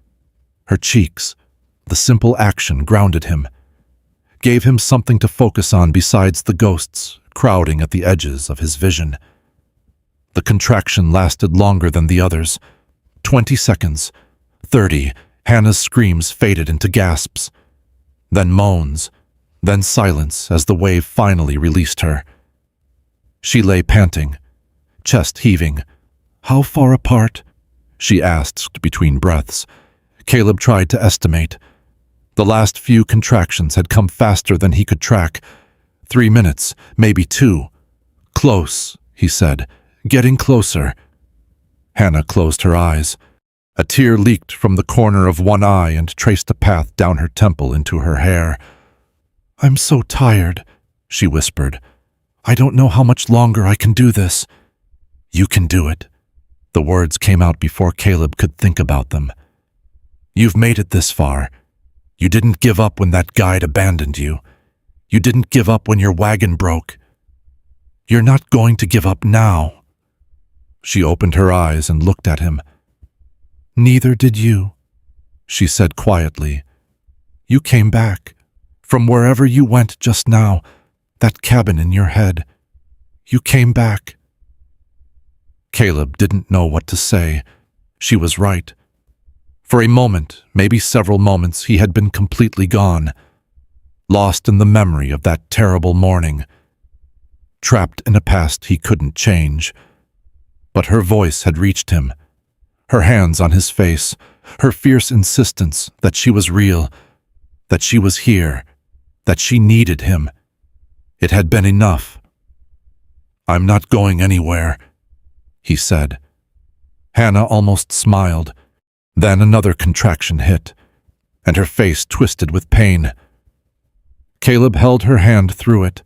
her cheeks. The simple action grounded him, gave him something to focus on besides the ghosts crowding at the edges of his vision. The contraction lasted longer than the others. 20 seconds, 30. Hannah's screams faded into gasps, then moans, then silence as the wave finally released her. She lay panting, chest heaving. "How far apart?" she asked between breaths. Caleb tried to estimate. The last few contractions had come faster than he could track. 3 minutes, maybe 2. "Close," he said, "getting closer." Hannah closed her eyes. A tear leaked from the corner of one eye and traced a path down her temple into her hair. "I'm so tired," she whispered. "I don't know how much longer I can do this." "You can do it." The words came out before Caleb could think about them. "You've made it this far. You didn't give up when that guide abandoned you. You didn't give up when your wagon broke. You're not going to give up now." She opened her eyes and looked at him. "Neither did you," she said quietly. "You came back, from wherever you went just now, that cabin in your head. You came back." Caleb didn't know what to say. She was right. For a moment, maybe several moments, he had been completely gone, lost in the memory of that terrible morning, trapped in a past he couldn't change. But her voice had reached him, her hands on his face, her fierce insistence that she was real, that she was here, that she needed him. It had been enough. "I'm not going anywhere," he said. Hannah almost smiled. Then another contraction hit, and her face twisted with pain. Caleb held her hand through it,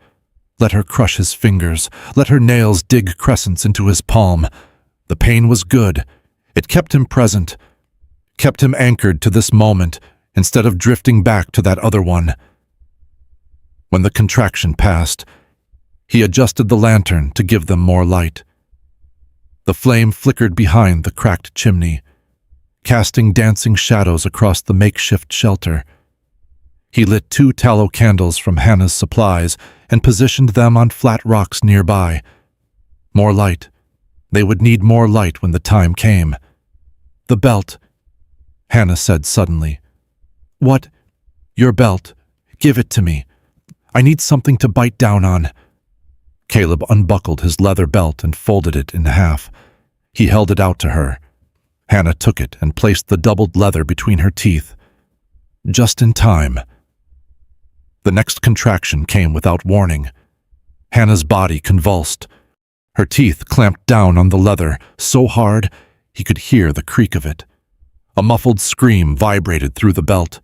let her crush his fingers, let her nails dig crescents into his palm. The pain was good. It kept him present, kept him anchored to this moment instead of drifting back to that other one. When the contraction passed, he adjusted the lantern to give them more light. The flame flickered behind the cracked chimney, casting dancing shadows across the makeshift shelter. He lit 2 tallow candles from Hannah's supplies and positioned them on flat rocks nearby. More light. They would need more light when the time came. "The belt," Hannah said suddenly. "What? Your belt. Give it to me. I need something to bite down on." Caleb unbuckled his leather belt and folded it in half. He held it out to her. Hannah took it and placed the doubled leather between her teeth. Just in time. The next contraction came without warning. Hannah's body convulsed. Her teeth clamped down on the leather so hard he could hear the creak of it. A muffled scream vibrated through the belt.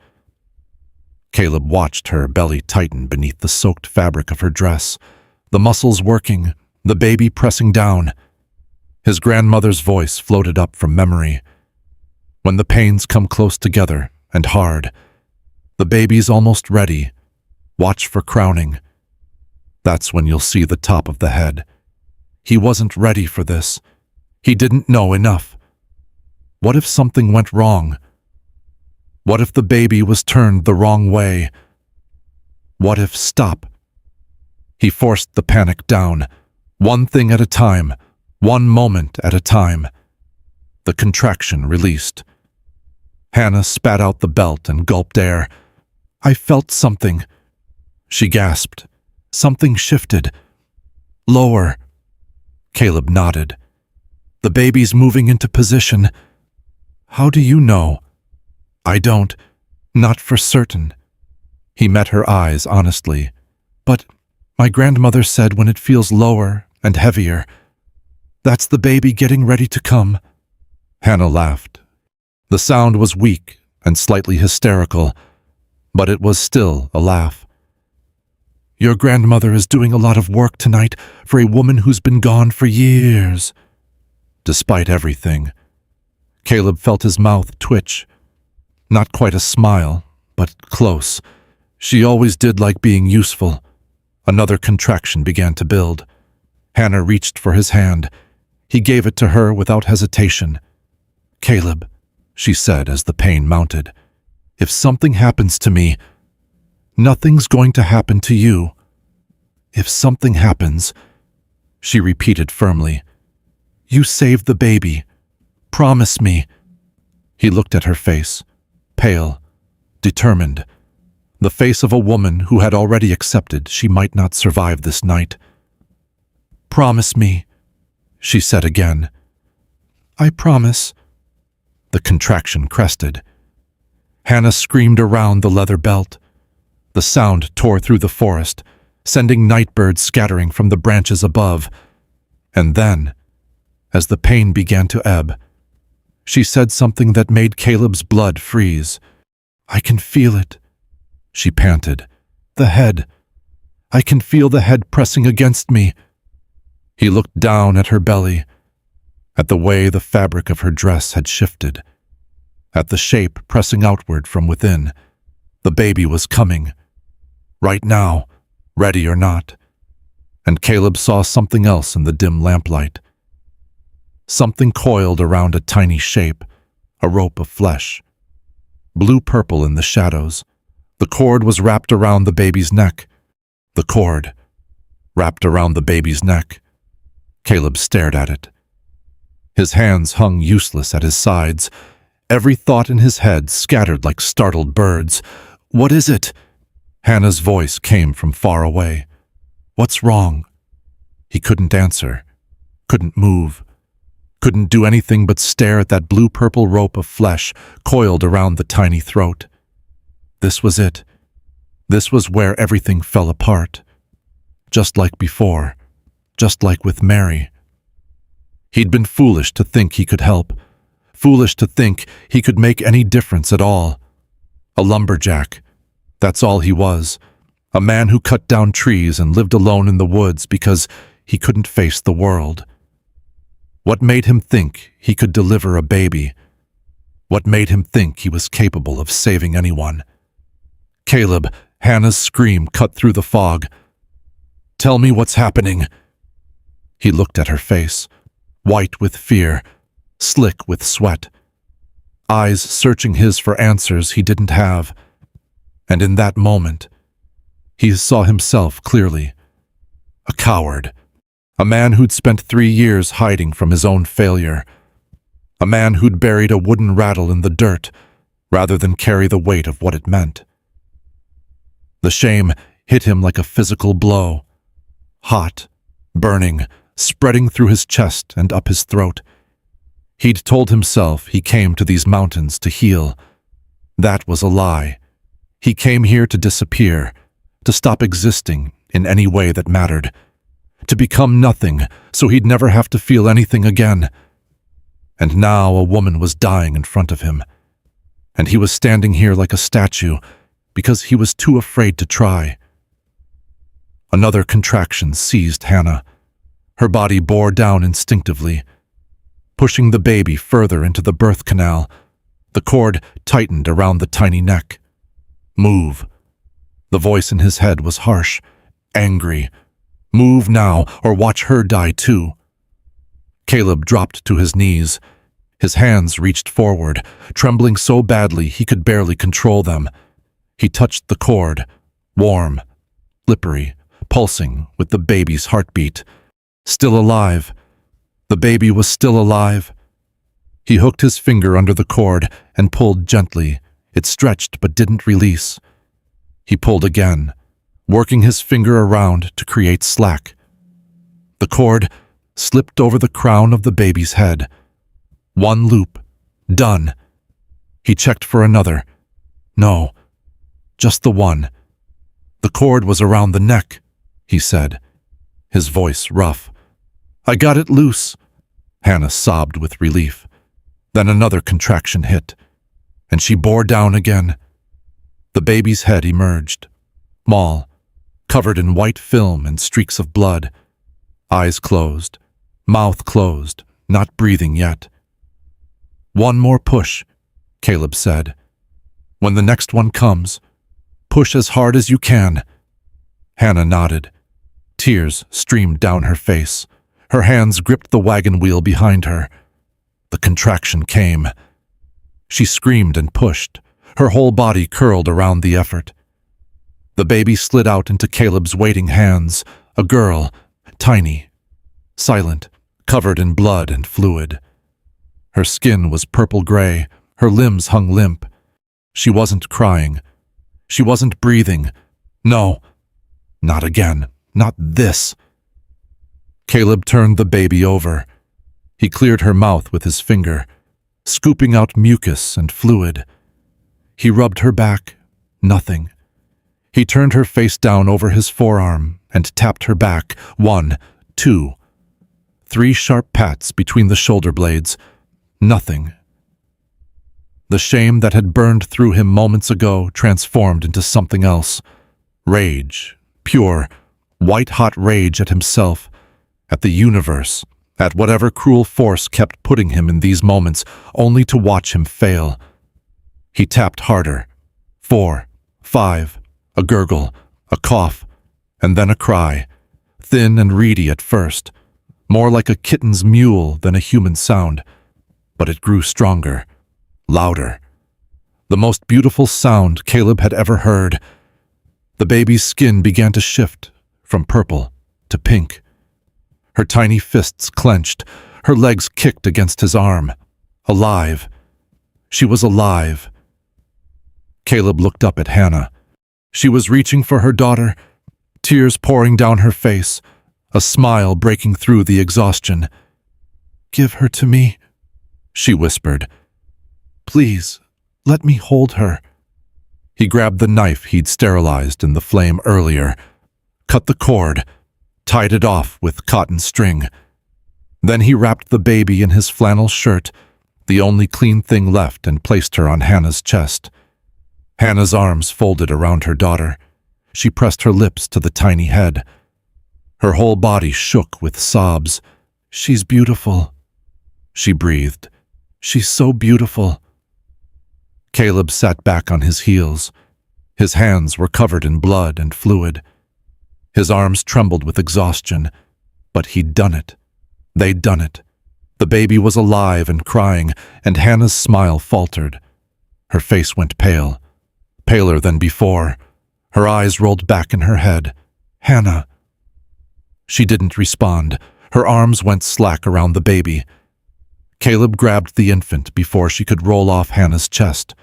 Caleb watched her belly tighten beneath the soaked fabric of her dress, the muscles working, the baby pressing down. His grandmother's voice floated up from memory. "When the pains come close together and hard, the baby's almost ready. Watch for crowning. That's when you'll see the top of the head." He wasn't ready for this. He didn't know enough. What if something went wrong? What if the baby was turned the wrong way? What if stop? He forced the panic down, one thing at a time, one moment at a time. The contraction released. Hannah spat out the belt and gulped air. "I felt something," she gasped. "Something shifted. Lower." Caleb nodded. "The baby's moving into position." "How do you know?" "I don't. Not for certain." He met her eyes honestly. "But my grandmother said when it feels lower and heavier, that's the baby getting ready to come." Hannah laughed. The sound was weak and slightly hysterical, but it was still a laugh. "Your grandmother is doing a lot of work tonight for a woman who's been gone for years." Despite everything, Caleb felt his mouth twitch. Not quite a smile, but close. She always did like being useful. Another contraction began to build. Hannah reached for his hand. He gave it to her without hesitation. "Caleb," she said as the pain mounted, "if something happens to me, nothing's going to happen to you. If something happens," she repeated firmly, "you save the baby. Promise me." He looked at her face, pale, determined, the face of a woman who had already accepted she might not survive this night. "Promise me," she said again. "I promise." The contraction crested. Hannah screamed around the leather belt. The sound tore through the forest, sending nightbirds scattering from the branches above. And then, as the pain began to ebb, she said something that made Caleb's blood freeze. "I can feel it," she panted. "The head. I can feel the head pressing against me." He looked down at her belly, at the way the fabric of her dress had shifted, at the shape pressing outward from within. The baby was coming. Right now, ready or not. And Caleb saw something else in the dim lamplight. Something coiled around a tiny shape, a rope of flesh. Blue-purple in the shadows. The cord was wrapped around the baby's neck. The cord, wrapped around the baby's neck. Caleb stared at it. His hands hung useless at his sides, every thought in his head scattered like startled birds. "What is it?" Hannah's voice came from far away. "What's wrong?" He couldn't answer, couldn't move, couldn't do anything but stare at that blue-purple rope of flesh coiled around the tiny throat. This was it. This was where everything fell apart. Just like before, just like with Mary. He'd been foolish to think he could help, foolish to think he could make any difference at all. A lumberjack, that's all he was. A man who cut down trees and lived alone in the woods because he couldn't face the world. What made him think he could deliver a baby? What made him think he was capable of saving anyone? "Caleb," Hannah's scream cut through the fog. "Tell me what's happening." He looked at her face, white with fear, slick with sweat, eyes searching his for answers he didn't have. And in that moment, he saw himself clearly. A coward. A man who'd spent 3 years hiding from his own failure. A man who'd buried a wooden rattle in the dirt rather than carry the weight of what it meant. The shame hit him like a physical blow. Hot, burning, spreading through his chest and up his throat. He'd told himself he came to these mountains to heal. That was a lie. He came here to disappear, to stop existing in any way that mattered, to become nothing so he'd never have to feel anything again. And now a woman was dying in front of him, and he was standing here like a statue because he was too afraid to try. Another contraction seized Hannah. Her body bore down instinctively, pushing the baby further into the birth canal. The cord tightened around the tiny neck. "Move." The voice in his head was harsh, angry. "Move now, or watch her die too." Caleb dropped to his knees. His hands reached forward, trembling so badly he could barely control them. He touched the cord, warm, slippery, pulsing with the baby's heartbeat. Still alive. The baby was still alive. He hooked his finger under the cord and pulled gently. It stretched but didn't release. He pulled again, working his finger around to create slack. The cord slipped over the crown of the baby's head. One loop. Done. He checked for another. No, just the one. The cord was around the neck, he said, his voice rough. "I got it loose." Hannah sobbed with relief. Then another contraction hit, and she bore down again. The baby's head emerged, small, covered in white film and streaks of blood. Eyes closed, mouth closed, not breathing yet. "One more push," Caleb said. "When the next one comes, push as hard as you can." Hannah nodded. Tears streamed down her face. Her hands gripped the wagon wheel behind her. The contraction came. She screamed and pushed, her whole body curled around the effort. The baby slid out into Caleb's waiting hands, a girl, tiny, silent, covered in blood and fluid. Her skin was purple-gray, her limbs hung limp. She wasn't crying. She wasn't breathing. No, not again, not this. Caleb turned the baby over. He cleared her mouth with his finger, scooping out mucus and fluid. He rubbed her back. Nothing. He turned her face down over his forearm and tapped her back. 1, 2, 3 sharp pats between the shoulder blades. Nothing. The shame that had burned through him moments ago transformed into something else. Rage. Pure, white-hot rage at himself, at the universe, at whatever cruel force kept putting him in these moments, only to watch him fail. He tapped harder. 4, 5, a gurgle, a cough, and then a cry, thin and reedy at first, more like a kitten's mewl than a human sound, but it grew stronger, louder. The most beautiful sound Caleb had ever heard. The baby's skin began to shift from purple to pink. Her tiny fists clenched, her legs kicked against his arm. Alive. She was alive. Caleb looked up at Hannah. She was reaching for her daughter, tears pouring down her face, a smile breaking through the exhaustion. "Give her to me," she whispered. "Please, let me hold her." He grabbed the knife he'd sterilized in the flame earlier, cut the cord, tied it off with cotton string. Then he wrapped the baby in his flannel shirt, the only clean thing left, and placed her on Hannah's chest. Hannah's arms folded around her daughter. She pressed her lips to the tiny head. Her whole body shook with sobs. "She's beautiful," she breathed. "She's so beautiful." Caleb sat back on his heels. His hands were covered in blood and fluid. His arms trembled with exhaustion, but he'd done it. They'd done it. The baby was alive and crying, and Hannah's smile faltered. Her face went pale, paler than before. Her eyes rolled back in her head. "Hannah." She didn't respond. Her arms went slack around the baby. Caleb grabbed the infant before she could roll off Hannah's chest.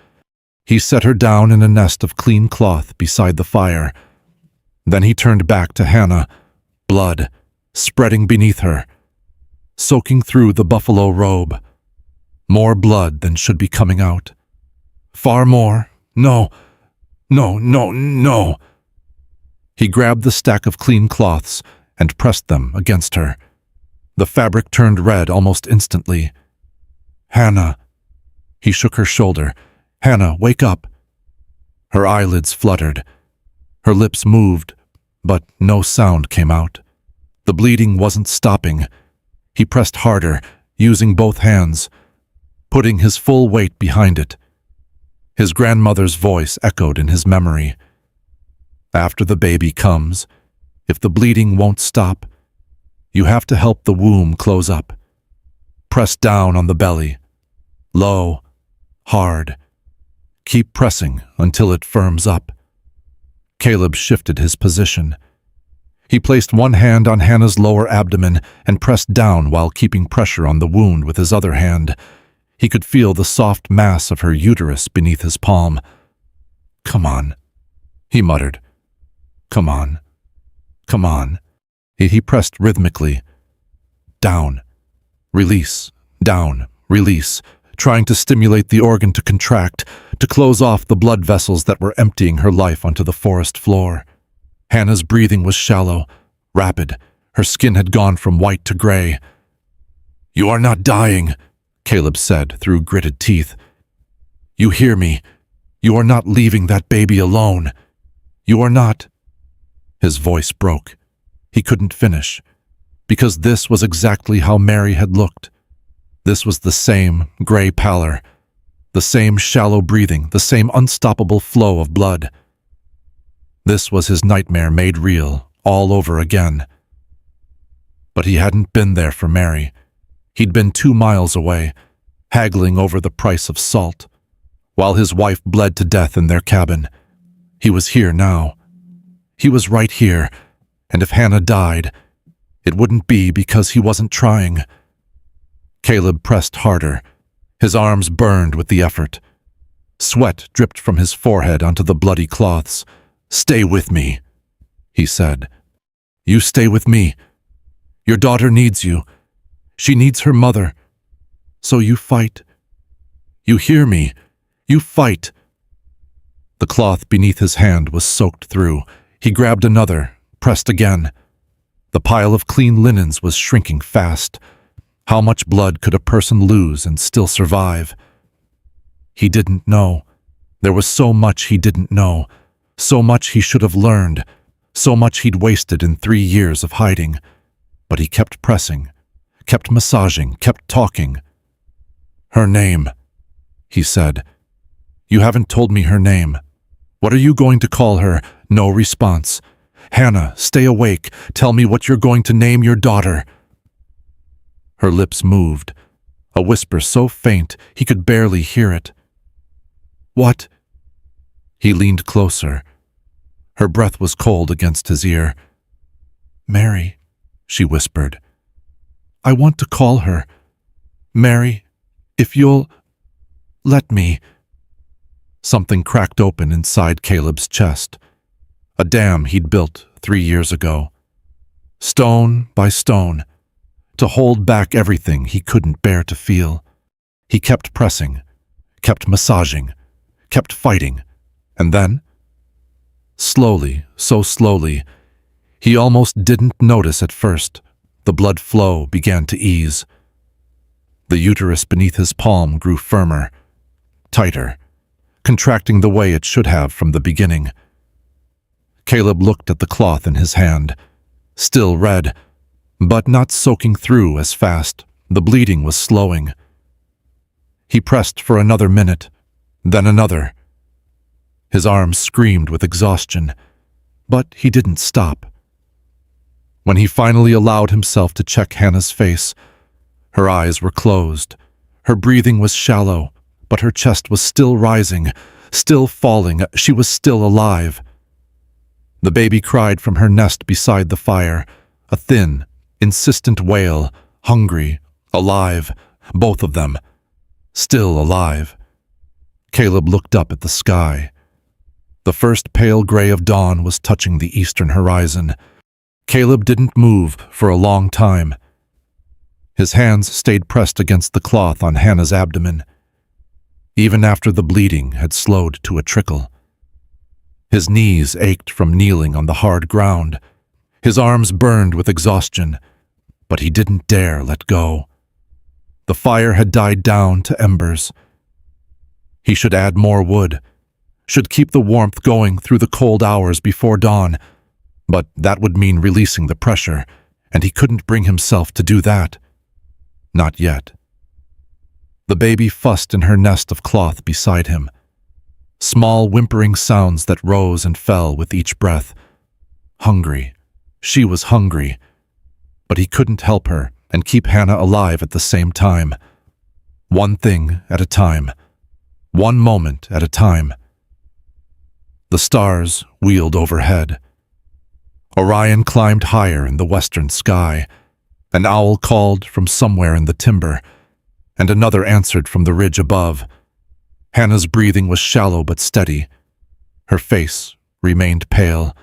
He set her down in a nest of clean cloth beside the fire. Then he turned back to Hannah, blood spreading beneath her, soaking through the buffalo robe. More blood than should be coming out. Far more. No, no, no, no. He grabbed the stack of clean cloths and pressed them against her. The fabric turned red almost instantly. "Hannah." He shook her shoulder. "Hannah, wake up." Her eyelids fluttered. Her lips moved, but no sound came out. The bleeding wasn't stopping. He pressed harder, using both hands, putting his full weight behind it. His grandmother's voice echoed in his memory. "After the baby comes, if the bleeding won't stop, you have to help the womb close up. Press down on the belly. Low, hard. Keep pressing until it firms up." Caleb shifted his position. He placed one hand on Hannah's lower abdomen and pressed down while keeping pressure on the wound with his other hand. He could feel the soft mass of her uterus beneath his palm. "Come on," he muttered. "Come on. Come on." He pressed rhythmically. Down, release, down, release, trying to stimulate the organ to contract, to close off the blood vessels that were emptying her life onto the forest floor. Hannah's breathing was shallow, rapid. Her skin had gone from white to gray. "You are not dying," Caleb said through gritted teeth. "You hear me. You are not leaving that baby alone. You are not—" His voice broke. He couldn't finish, because this was exactly how Mary had looked. This was the same gray pallor, the same shallow breathing, the same unstoppable flow of blood. This was his nightmare made real, all over again. But he hadn't been there for Mary. He'd been 2 miles away, haggling over the price of salt, while his wife bled to death in their cabin. He was here now. He was right here, and if Hannah died, it wouldn't be because he wasn't trying. Caleb pressed harder. His arms burned with the effort. Sweat dripped from his forehead onto the bloody cloths. "Stay with me," he said. "You stay with me. Your daughter needs you. She needs her mother. So you fight. You hear me. You fight." The cloth beneath his hand was soaked through. He grabbed another, pressed again. The pile of clean linens was shrinking fast. How much blood could a person lose and still survive? He didn't know. There was so much he didn't know, so much he should have learned, so much he'd wasted in 3 years of hiding. But he kept pressing, kept massaging, kept talking. "Her name," he said. "You haven't told me her name. What are you going to call her?" No response. "Hannah, stay awake. Tell me what you're going to name your daughter." Her lips moved, a whisper so faint he could barely hear it. "What?" He leaned closer. Her breath was cold against his ear. "Mary," she whispered. "I want to call her. Mary, if you'll let me." Something cracked open inside Caleb's chest. A dam he'd built 3 years ago. Stone by stone, to hold back everything he couldn't bear to feel. He kept pressing, kept massaging, kept fighting, and then, slowly, so slowly, he almost didn't notice at first, the blood flow began to ease. The uterus beneath his palm grew firmer, tighter, contracting the way it should have from the beginning. Caleb looked at the cloth in his hand, still red, but not soaking through as fast. The bleeding was slowing. He pressed for another minute, then another. His arms screamed with exhaustion, but he didn't stop. When he finally allowed himself to check Hannah's face, her eyes were closed. Her breathing was shallow, but her chest was still rising, still falling. She was still alive. The baby cried from her nest beside the fire, a thin, insistent wail, hungry, alive, both of them, still alive. Caleb looked up at the sky. The first pale gray of dawn was touching the eastern horizon. Caleb didn't move for a long time. His hands stayed pressed against the cloth on Hannah's abdomen, even after the bleeding had slowed to a trickle. His knees ached from kneeling on the hard ground. His arms burned with exhaustion, but he didn't dare let go. The fire had died down to embers. He should add more wood, should keep the warmth going through the cold hours before dawn, but that would mean releasing the pressure, and he couldn't bring himself to do that. Not yet. The baby fussed in her nest of cloth beside him. Small whimpering sounds that rose and fell with each breath. Hungry. She was hungry. But he couldn't help her and keep Hannah alive at the same time. One thing at a time. One moment at a time. The stars wheeled overhead. Orion climbed higher in the western sky. An owl called from somewhere in the timber, and another answered from the ridge above. Hannah's breathing was shallow but steady. Her face remained pale,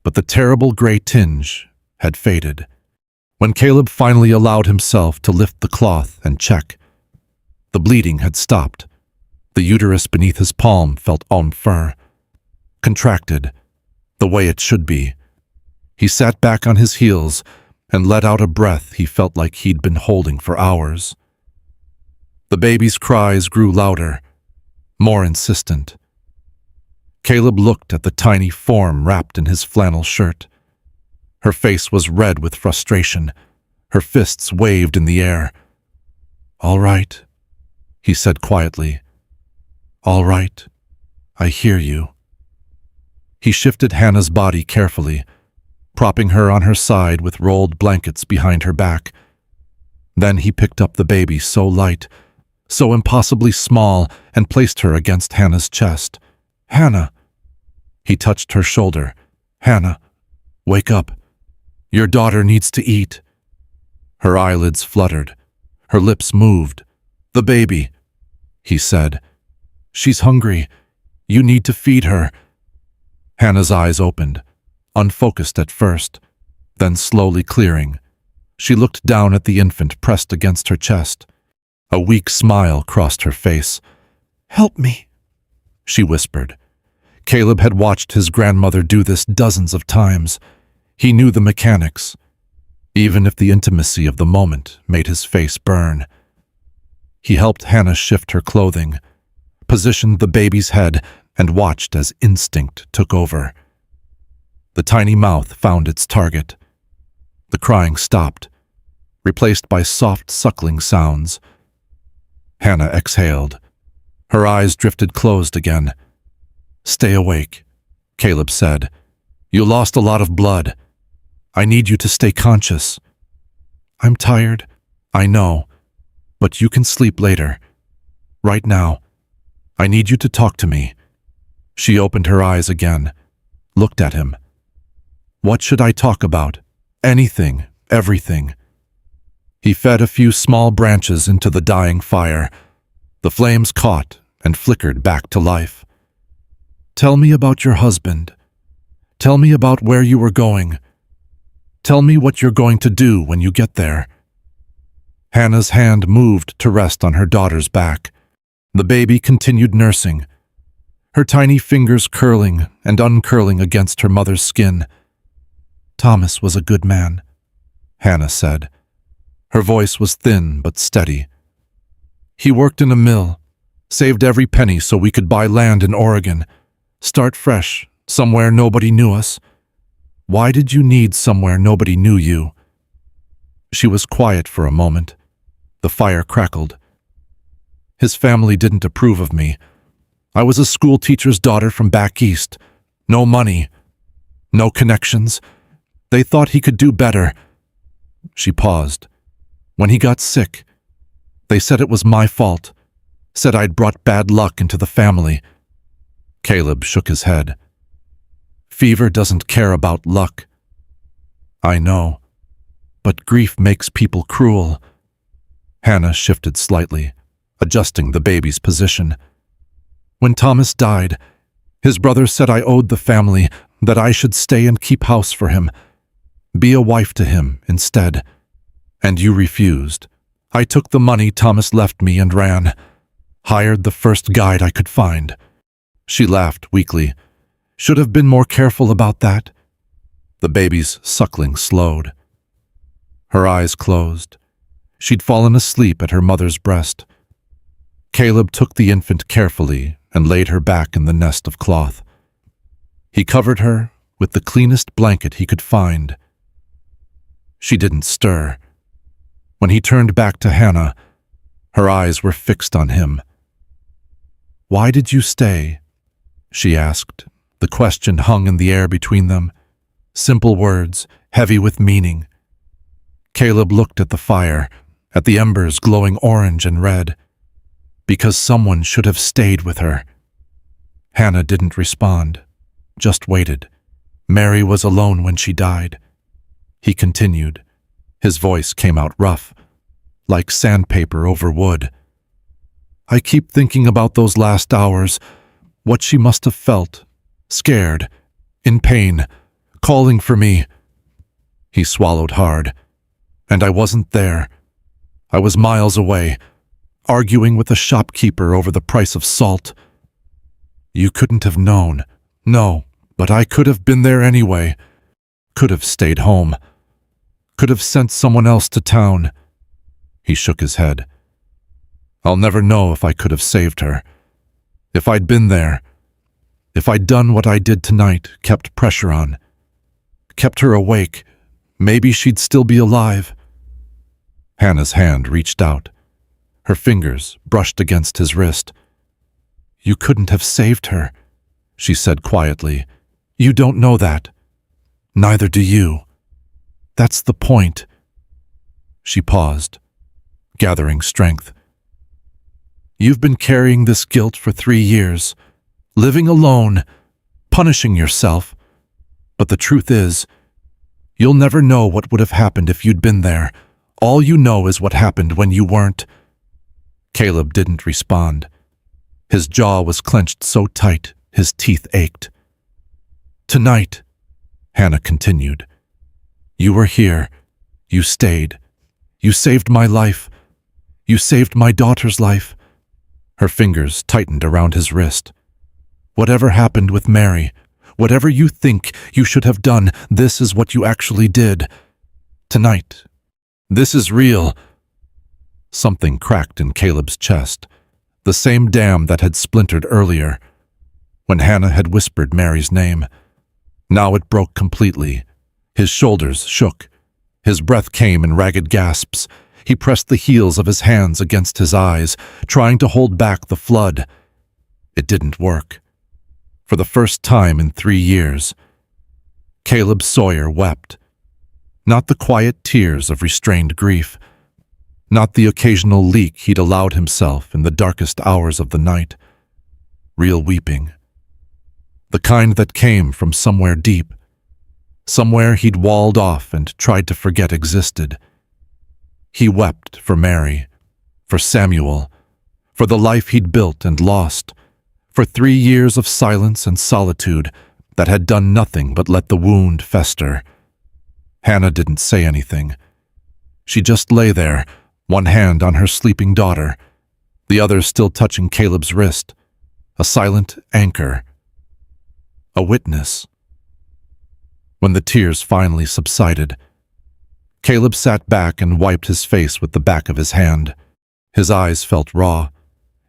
but the terrible gray tinge had faded. When Caleb finally allowed himself to lift the cloth and check, the bleeding had stopped. The uterus beneath his palm felt firm, contracted, the way it should be. He sat back on his heels and let out a breath he felt like he'd been holding for hours. The baby's cries grew louder, more insistent. Caleb looked at the tiny form wrapped in his flannel shirt. Her face was red with frustration. Her fists waved in the air. "All right," he said quietly. "All right, I hear you." He shifted Hannah's body carefully, propping her on her side with rolled blankets behind her back. Then he picked up the baby so light, so impossibly small, and placed her against Hannah's chest. "Hannah!" He touched her shoulder. "Hannah, wake up. Your daughter needs to eat." Her eyelids fluttered. Her lips moved. "The baby," he said. "She's hungry. You need to feed her." Hannah's eyes opened, unfocused at first, then slowly clearing. She looked down at the infant pressed against her chest. A weak smile crossed her face. "Help me," she whispered. Caleb had watched his grandmother do this dozens of times. He knew the mechanics, even if the intimacy of the moment made his face burn. He helped Hannah shift her clothing, positioned the baby's head, and watched as instinct took over. The tiny mouth found its target. The crying stopped, replaced by soft suckling sounds. Hannah exhaled. Her eyes drifted closed again. "Stay awake," Caleb said. "You lost a lot of blood. I need you to stay conscious." "I'm tired," I know, but you can sleep later. Right now, I need you to talk to me. She opened her eyes again, looked at him. What should I talk about? Anything, everything. He fed a few small branches into the dying fire. The flames caught and flickered back to life. Tell me about your husband. Tell me about where you were going. Tell me what you're going to do when you get there. Hannah's hand moved to rest on her daughter's back. The baby continued nursing, her tiny fingers curling and uncurling against her mother's skin. Thomas was a good man, Hannah said. Her voice was thin but steady. He worked in a mill, saved every penny so we could buy land in Oregon, start fresh, somewhere nobody knew us. Why did you need somewhere nobody knew you? She was quiet for a moment. The fire crackled. His family didn't approve of me. I was a school teacher's daughter from back east. No money, no connections. They thought he could do better. She paused. When he got sick, they said it was my fault, said I'd brought bad luck into the family. Caleb shook his head. Fever doesn't care about luck. I know, but grief makes people cruel. Hannah shifted slightly, adjusting the baby's position. When Thomas died, his brother said I owed the family, that I should stay and keep house for him, be a wife to him instead. And you refused. I took the money Thomas left me and ran, hired the first guide I could find. She laughed weakly. Should have been more careful about that. The baby's suckling slowed. Her eyes closed. She'd fallen asleep at her mother's breast. Caleb took the infant carefully and laid her back in the nest of cloth. He covered her with the cleanest blanket he could find. She didn't stir. When he turned back to Hannah, her eyes were fixed on him. Why did you stay? She asked. The question hung in the air between them. Simple words, heavy with meaning. Caleb looked at the fire, at the embers glowing orange and red. Because someone should have stayed with her. Hannah didn't respond, just waited. Mary was alone when she died. He continued. His voice came out rough, like sandpaper over wood. I keep thinking about those last hours, what she must have felt, scared, in pain, calling for me. He swallowed hard. And I wasn't there. I was miles away, arguing with a shopkeeper over the price of salt. You couldn't have known. No, but I could have been there anyway. Could have stayed home. Could have sent someone else to town. He shook his head. I'll never know if I could have saved her. If I'd been there. If I'd done what I did tonight, kept pressure on. Kept her awake. Maybe she'd still be alive. Hannah's hand reached out. Her fingers brushed against his wrist. You couldn't have saved her, she said quietly. You don't know that. Neither do you. That's the point. She paused, gathering strength. You've been carrying this guilt for 3 years, living alone, punishing yourself. But the truth is, you'll never know what would have happened if you'd been there. All you know is what happened when you weren't. Caleb didn't respond. His jaw was clenched so tight, his teeth ached. Tonight, Hannah continued, you were here. You stayed. You saved my life. You saved my daughter's life. Her fingers tightened around his wrist. Whatever happened with Mary, whatever you think you should have done, this is what you actually did. Tonight. This is real. Something cracked in Caleb's chest, the same dam that had splintered earlier, when Hannah had whispered Mary's name. Now it broke completely. His shoulders shook. His breath came in ragged gasps. He pressed the heels of his hands against his eyes, trying to hold back the flood. It didn't work. For the first time in 3 years, Caleb Sawyer wept. Not the quiet tears of restrained grief. Not the occasional leak he'd allowed himself in the darkest hours of the night. Real weeping. The kind that came from somewhere deep. Somewhere he'd walled off and tried to forget existed. He wept for Mary, for Samuel, for the life he'd built and lost, for 3 years of silence and solitude that had done nothing but let the wound fester. Hannah didn't say anything. She just lay there, one hand on her sleeping daughter, the other still touching Caleb's wrist, a silent anchor, a witness. When the tears finally subsided, Caleb sat back and wiped his face with the back of his hand. His eyes felt raw.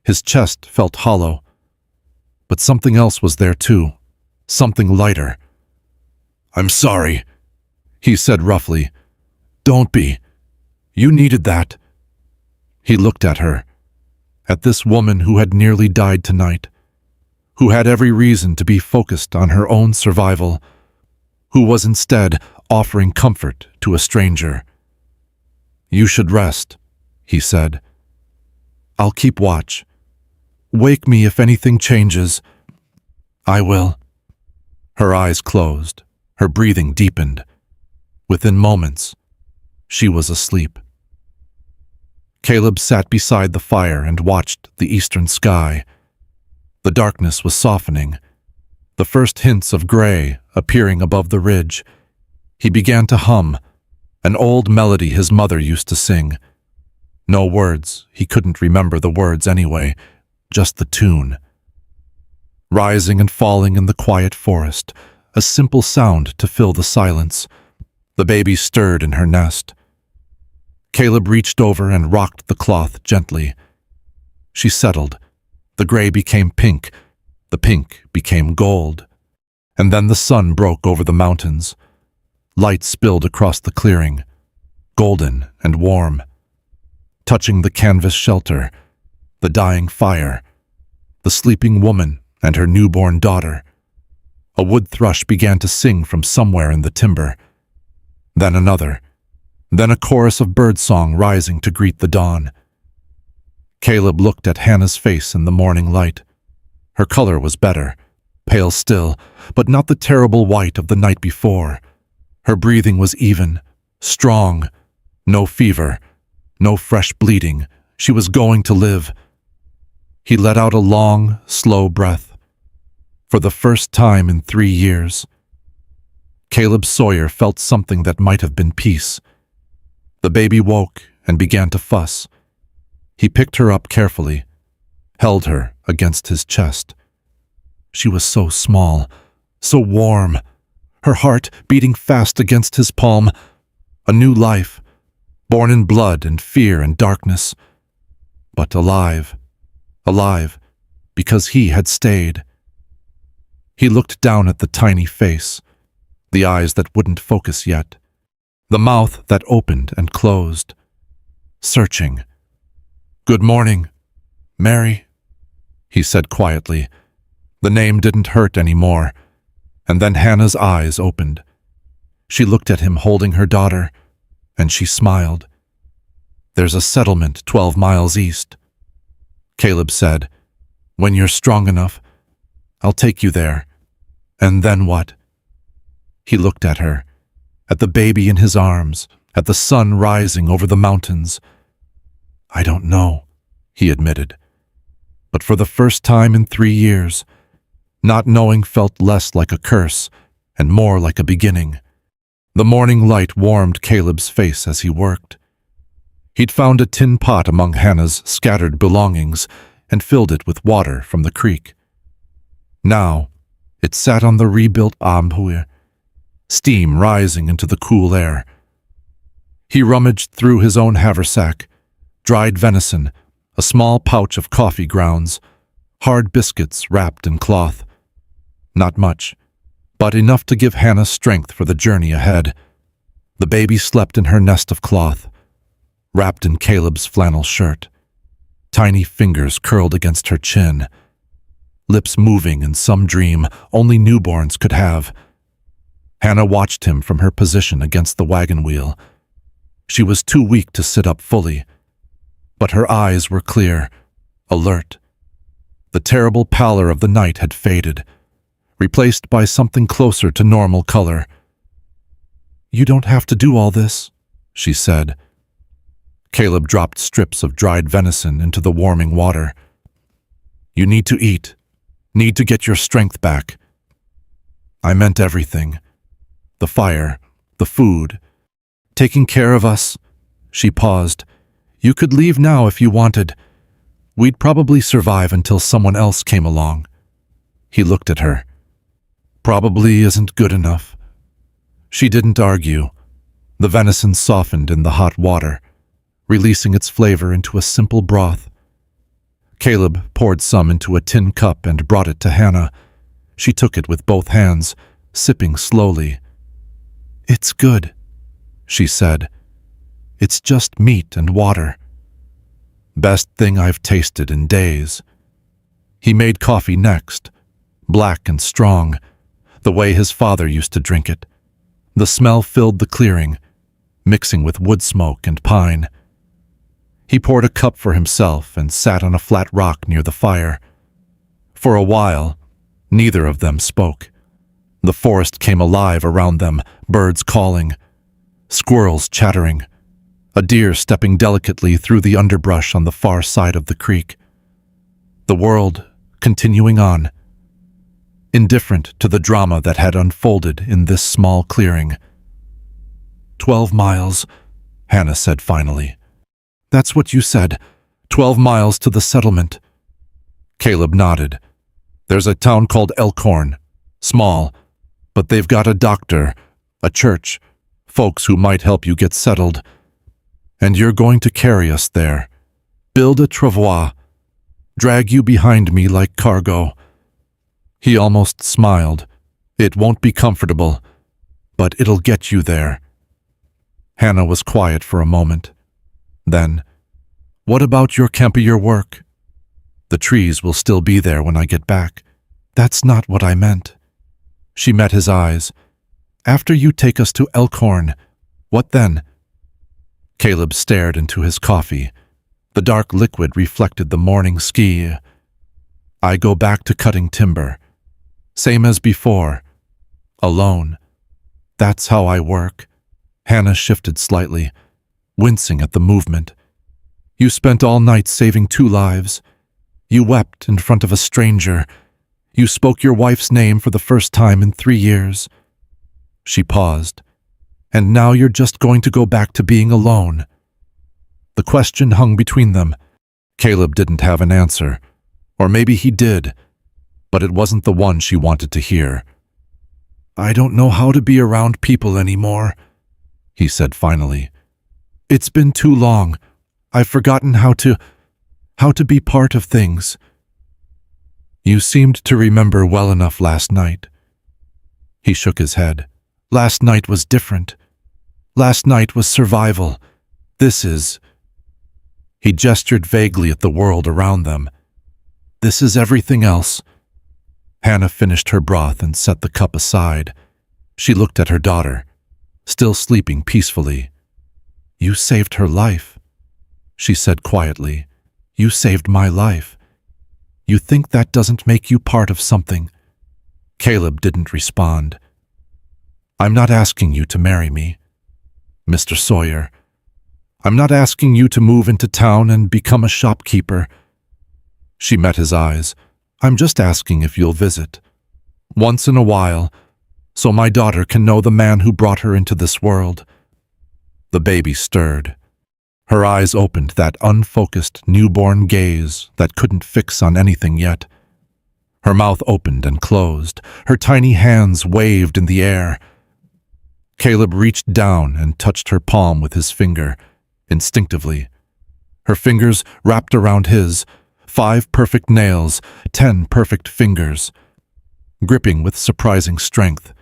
His chest felt hollow. But something else was there too, something lighter. "I'm sorry," he said roughly. "Don't be. You needed that." He looked at her, at this woman who had nearly died tonight, who had every reason to be focused on her own survival, who was instead offering comfort to a stranger. "You should rest," he said. "I'll keep watch. Wake me if anything changes." "I will." Her eyes closed, her breathing deepened. Within moments, she was asleep. Caleb sat beside the fire and watched the eastern sky. The darkness was softening, the first hints of gray appearing above the ridge. He began to hum, an old melody his mother used to sing. No words, he couldn't remember the words anyway, just the tune. Rising and falling in the quiet forest, a simple sound to fill the silence. The baby stirred in her nest. Caleb reached over and rocked the cloth gently. She settled. The gray became pink. The pink became gold. And then the sun broke over the mountains. Light spilled across the clearing, golden and warm, touching the canvas shelter, the dying fire, the sleeping woman and her newborn daughter. A wood thrush began to sing from somewhere in the timber. Then another. Then a chorus of birdsong rising to greet the dawn. Caleb looked at Hannah's face in the morning light. Her color was better, pale still, but not the terrible white of the night before. Her breathing was even, strong, no fever, no fresh bleeding. She was going to live. He let out a long, slow breath. For the first time in 3 years, Caleb Sawyer felt something that might have been peace. The baby woke and began to fuss. He picked her up carefully, held her against his chest. She was so small, so warm, her heart beating fast against his palm. A new life, born in blood and fear and darkness, but alive, alive, because he had stayed. He looked down at the tiny face, the eyes that wouldn't focus yet, the mouth that opened and closed, searching. "Good morning, Mary," he said quietly. The name didn't hurt anymore. And then Hannah's eyes opened. She looked at him holding her daughter, and she smiled. "There's a settlement 12 miles east," Caleb said. "When you're strong enough, I'll take you there." "And then what?" He looked at her, at the baby in his arms, at the sun rising over the mountains. "I don't know," he admitted. But for the first time in 3 years, not knowing felt less like a curse and more like a beginning. The morning light warmed Caleb's face as he worked. He'd found a tin pot among Hannah's scattered belongings and filled it with water from the creek. Now, it sat on the rebuilt ambuir, steam rising into the cool air. He rummaged through his own haversack, dried venison, a small pouch of coffee grounds, hard biscuits wrapped in cloth. Not much, but enough to give Hannah strength for the journey ahead. The baby slept in her nest of cloth, wrapped in Caleb's flannel shirt. Tiny fingers curled against her chin, lips moving in some dream only newborns could have. Hannah watched him from her position against the wagon wheel. She was too weak to sit up fully, but her eyes were clear, alert. The terrible pallor of the night had faded, replaced by something closer to normal color. "You don't have to do all this," she said. Caleb dropped strips of dried venison into the warming water. "You need to eat, need to get your strength back." "I meant everything. The fire, the food, taking care of us." She paused. "You could leave now if you wanted. We'd probably survive until someone else came along." He looked at her. "Probably isn't good enough." She didn't argue. The venison softened in the hot water, releasing its flavor into a simple broth. Caleb poured some into a tin cup and brought it to Hannah. She took it with both hands, sipping slowly. "It's good," she said. "It's just meat and water. Best thing I've tasted in days." He made coffee next, black and strong, the way his father used to drink it. The smell filled the clearing, mixing with wood smoke and pine. He poured a cup for himself and sat on a flat rock near the fire. For a while, neither of them spoke. The forest came alive around them, birds calling, squirrels chattering, a deer stepping delicately through the underbrush on the far side of the creek. The world continuing on, indifferent to the drama that had unfolded in this small clearing. 12 miles, Hannah said finally. "That's what you said, 12 miles to the settlement." Caleb nodded. "There's a town called Elkhorn, small, but they've got a doctor, a church, folks who might help you get settled. And you're going to carry us there, build a travois, drag you behind me like cargo." He almost smiled. "It won't be comfortable, but it'll get you there." Hannah was quiet for a moment. Then, "What about your Campier work?" "The trees will still be there when I get back." "That's not what I meant." She met his eyes. "After you take us to Elkhorn, what then?" Caleb stared into his coffee. The dark liquid reflected the morning ski. "I go back to cutting timber. Same as before. Alone. That's how I work." Hannah shifted slightly, wincing at the movement. "You spent all night saving 2 lives. You wept in front of a stranger. You spoke your wife's name for the first time in 3 years." She paused. "And now you're just going to go back to being alone." The question hung between them. Caleb didn't have an answer. Or maybe he did, but it wasn't the one she wanted to hear. "I don't know how to be around people anymore," he said finally. "It's been too long. I've forgotten how to be part of things." "You seemed to remember well enough last night." He shook his head. "Last night was different. Last night was survival. This is..." He gestured vaguely at the world around them. "This is everything else." Hannah finished her broth and set the cup aside. She looked at her daughter, still sleeping peacefully. "You saved her life," she said quietly. "You saved my life. You think that doesn't make you part of something?" Caleb didn't respond. "I'm not asking you to marry me, Mr. Sawyer. I'm not asking you to move into town and become a shopkeeper." She met his eyes. "I'm just asking if you'll visit. Once in a while, so my daughter can know the man who brought her into this world." The baby stirred. Her eyes opened that unfocused newborn gaze that couldn't fix on anything yet. Her mouth opened and closed. Her tiny hands waved in the air. Caleb reached down and touched her palm with his finger, instinctively. Her fingers wrapped around his, 5 perfect nails, 10 perfect fingers, gripping with surprising strength.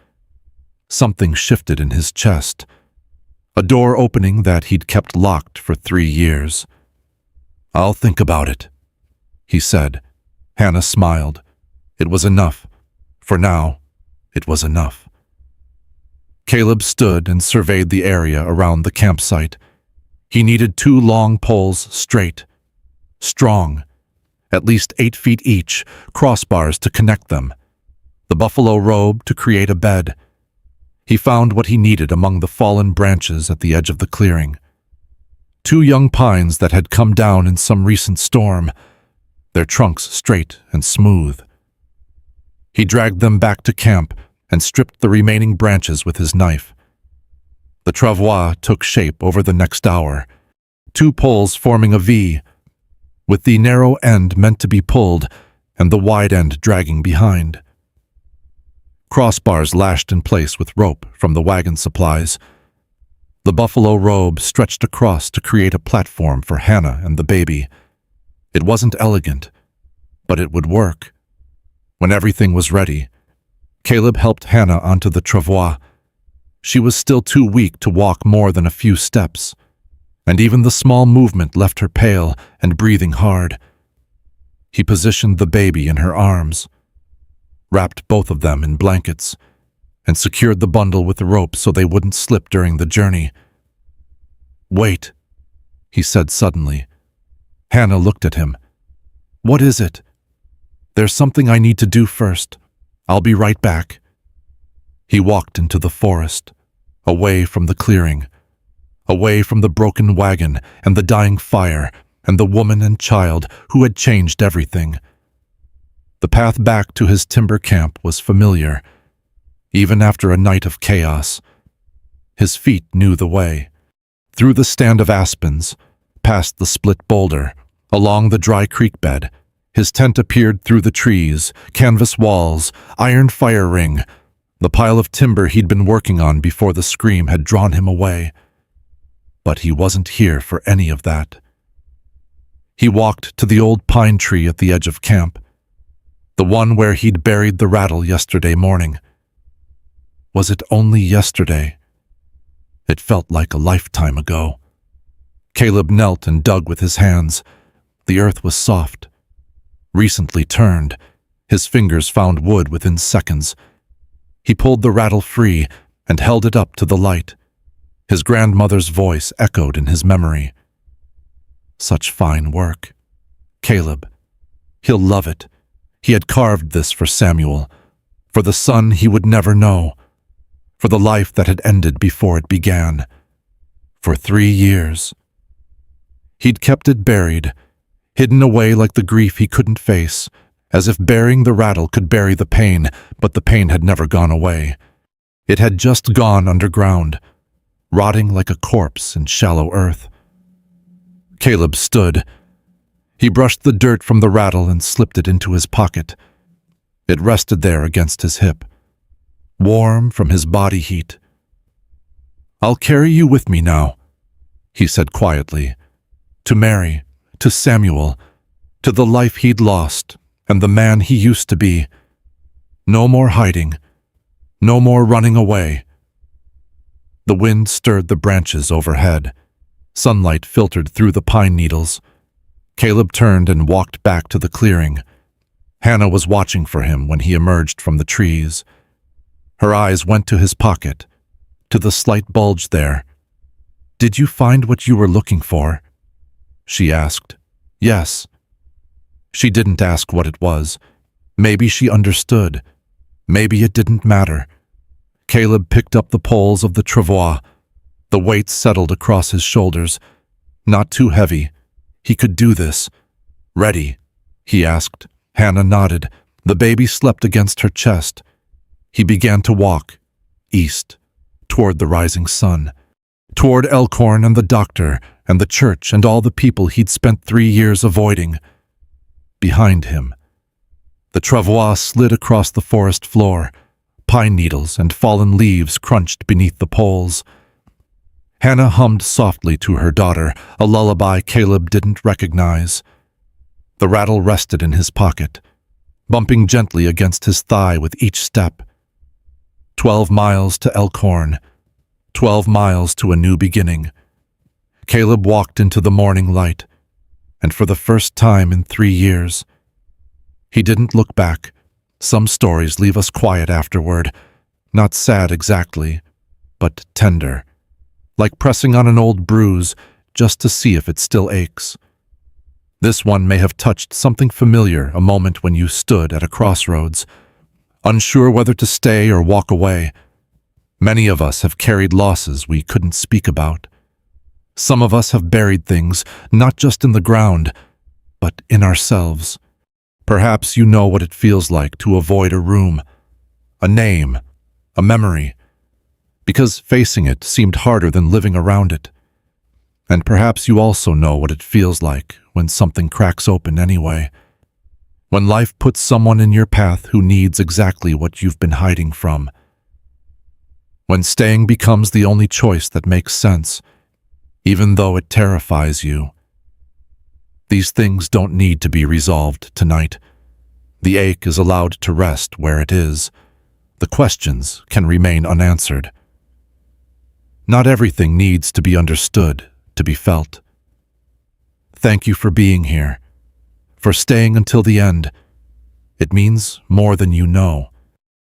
Something shifted in his chest. A door opening that he'd kept locked for 3 years. "I'll think about it," he said. Hannah smiled. It was enough. For now, it was enough. Caleb stood and surveyed the area around the campsite. He needed 2 long poles straight, strong, at least 8 feet each, crossbars to connect them, the buffalo robe to create a bed. He found what he needed among the fallen branches at the edge of the clearing. 2 young pines that had come down in some recent storm, their trunks straight and smooth. He dragged them back to camp and stripped the remaining branches with his knife. The travois took shape over the next hour, 2 poles forming a V, with the narrow end meant to be pulled and the wide end dragging behind. Crossbars lashed in place with rope from the wagon supplies. The buffalo robe stretched across to create a platform for Hannah and the baby. It wasn't elegant, but it would work. When everything was ready, Caleb helped Hannah onto the travois. She was still too weak to walk more than a few steps, and even the small movement left her pale and breathing hard. He positioned the baby in her arms, wrapped both of them in blankets, and secured the bundle with the rope so they wouldn't slip during the journey. "Wait," he said suddenly. Hannah looked at him. "What is it?" "There's something I need to do first. I'll be right back." He walked into the forest, away from the clearing, away from the broken wagon and the dying fire and the woman and child who had changed everything. The path back to his timber camp was familiar, even after a night of chaos. His feet knew the way. Through the stand of aspens, past the split boulder, along the dry creek bed, his tent appeared through the trees, canvas walls, iron fire ring, the pile of timber he'd been working on before the scream had drawn him away. But he wasn't here for any of that. He walked to the old pine tree at the edge of camp, the one where he'd buried the rattle yesterday morning. Was it only yesterday? It felt like a lifetime ago. Caleb knelt and dug with his hands. The earth was soft, recently turned. His fingers found wood within seconds. He pulled the rattle free and held it up to the light. His grandmother's voice echoed in his memory. "Such fine work. Caleb. He'll love it. He had carved this for Samuel, for the son he would never know, for the life that had ended before it began. For 3 years. He'd kept it buried, hidden away like the grief he couldn't face, as if burying the rattle could bury the pain, but the pain had never gone away. It had just gone underground, rotting like a corpse in shallow earth. Caleb stood. He brushed the dirt from the rattle and slipped it into his pocket. It rested there against his hip, warm from his body heat. "I'll carry you with me now," he said quietly, "to Mary, to Samuel, to the life he'd lost and the man he used to be. No more hiding, no more running away." The wind stirred the branches overhead. Sunlight filtered through the pine needles. Caleb turned and walked back to the clearing. Hannah was watching for him when he emerged from the trees. Her eyes went to his pocket, to the slight bulge there. "Did you find what you were looking for?" she asked. "Yes." She didn't ask what it was. Maybe she understood. Maybe it didn't matter. Caleb picked up the poles of the travois. The weight settled across his shoulders. Not too heavy. He could do this. "Ready?" he asked. Hannah nodded. The baby slept against her chest. He began to walk, east, toward the rising sun, toward Elkhorn and the doctor and the church and all the people he'd spent 3 years avoiding. Behind him, the travois slid across the forest floor. Pine needles and fallen leaves crunched beneath the poles. Hannah hummed softly to her daughter, a lullaby Caleb didn't recognize. The rattle rested in his pocket, bumping gently against his thigh with each step. 12 miles to Elkhorn, 12 miles to a new beginning. Caleb walked into the morning light, and for the first time in 3 years, he didn't look back. Some stories leave us quiet afterward, not sad exactly, but tender. Like pressing on an old bruise, just to see if it still aches. This one may have touched something familiar a moment when you stood at a crossroads, unsure whether to stay or walk away. Many of us have carried losses we couldn't speak about. Some of us have buried things, not just in the ground, but in ourselves. Perhaps you know what it feels like to avoid a room, a name, a memory, because facing it seemed harder than living around it. And perhaps you also know what it feels like when something cracks open anyway. When life puts someone in your path who needs exactly what you've been hiding from. When staying becomes the only choice that makes sense, even though it terrifies you. These things don't need to be resolved tonight. The ache is allowed to rest where it is. The questions can remain unanswered. Not everything needs to be understood to be felt. Thank you for being here, for staying until the end. It means more than you know.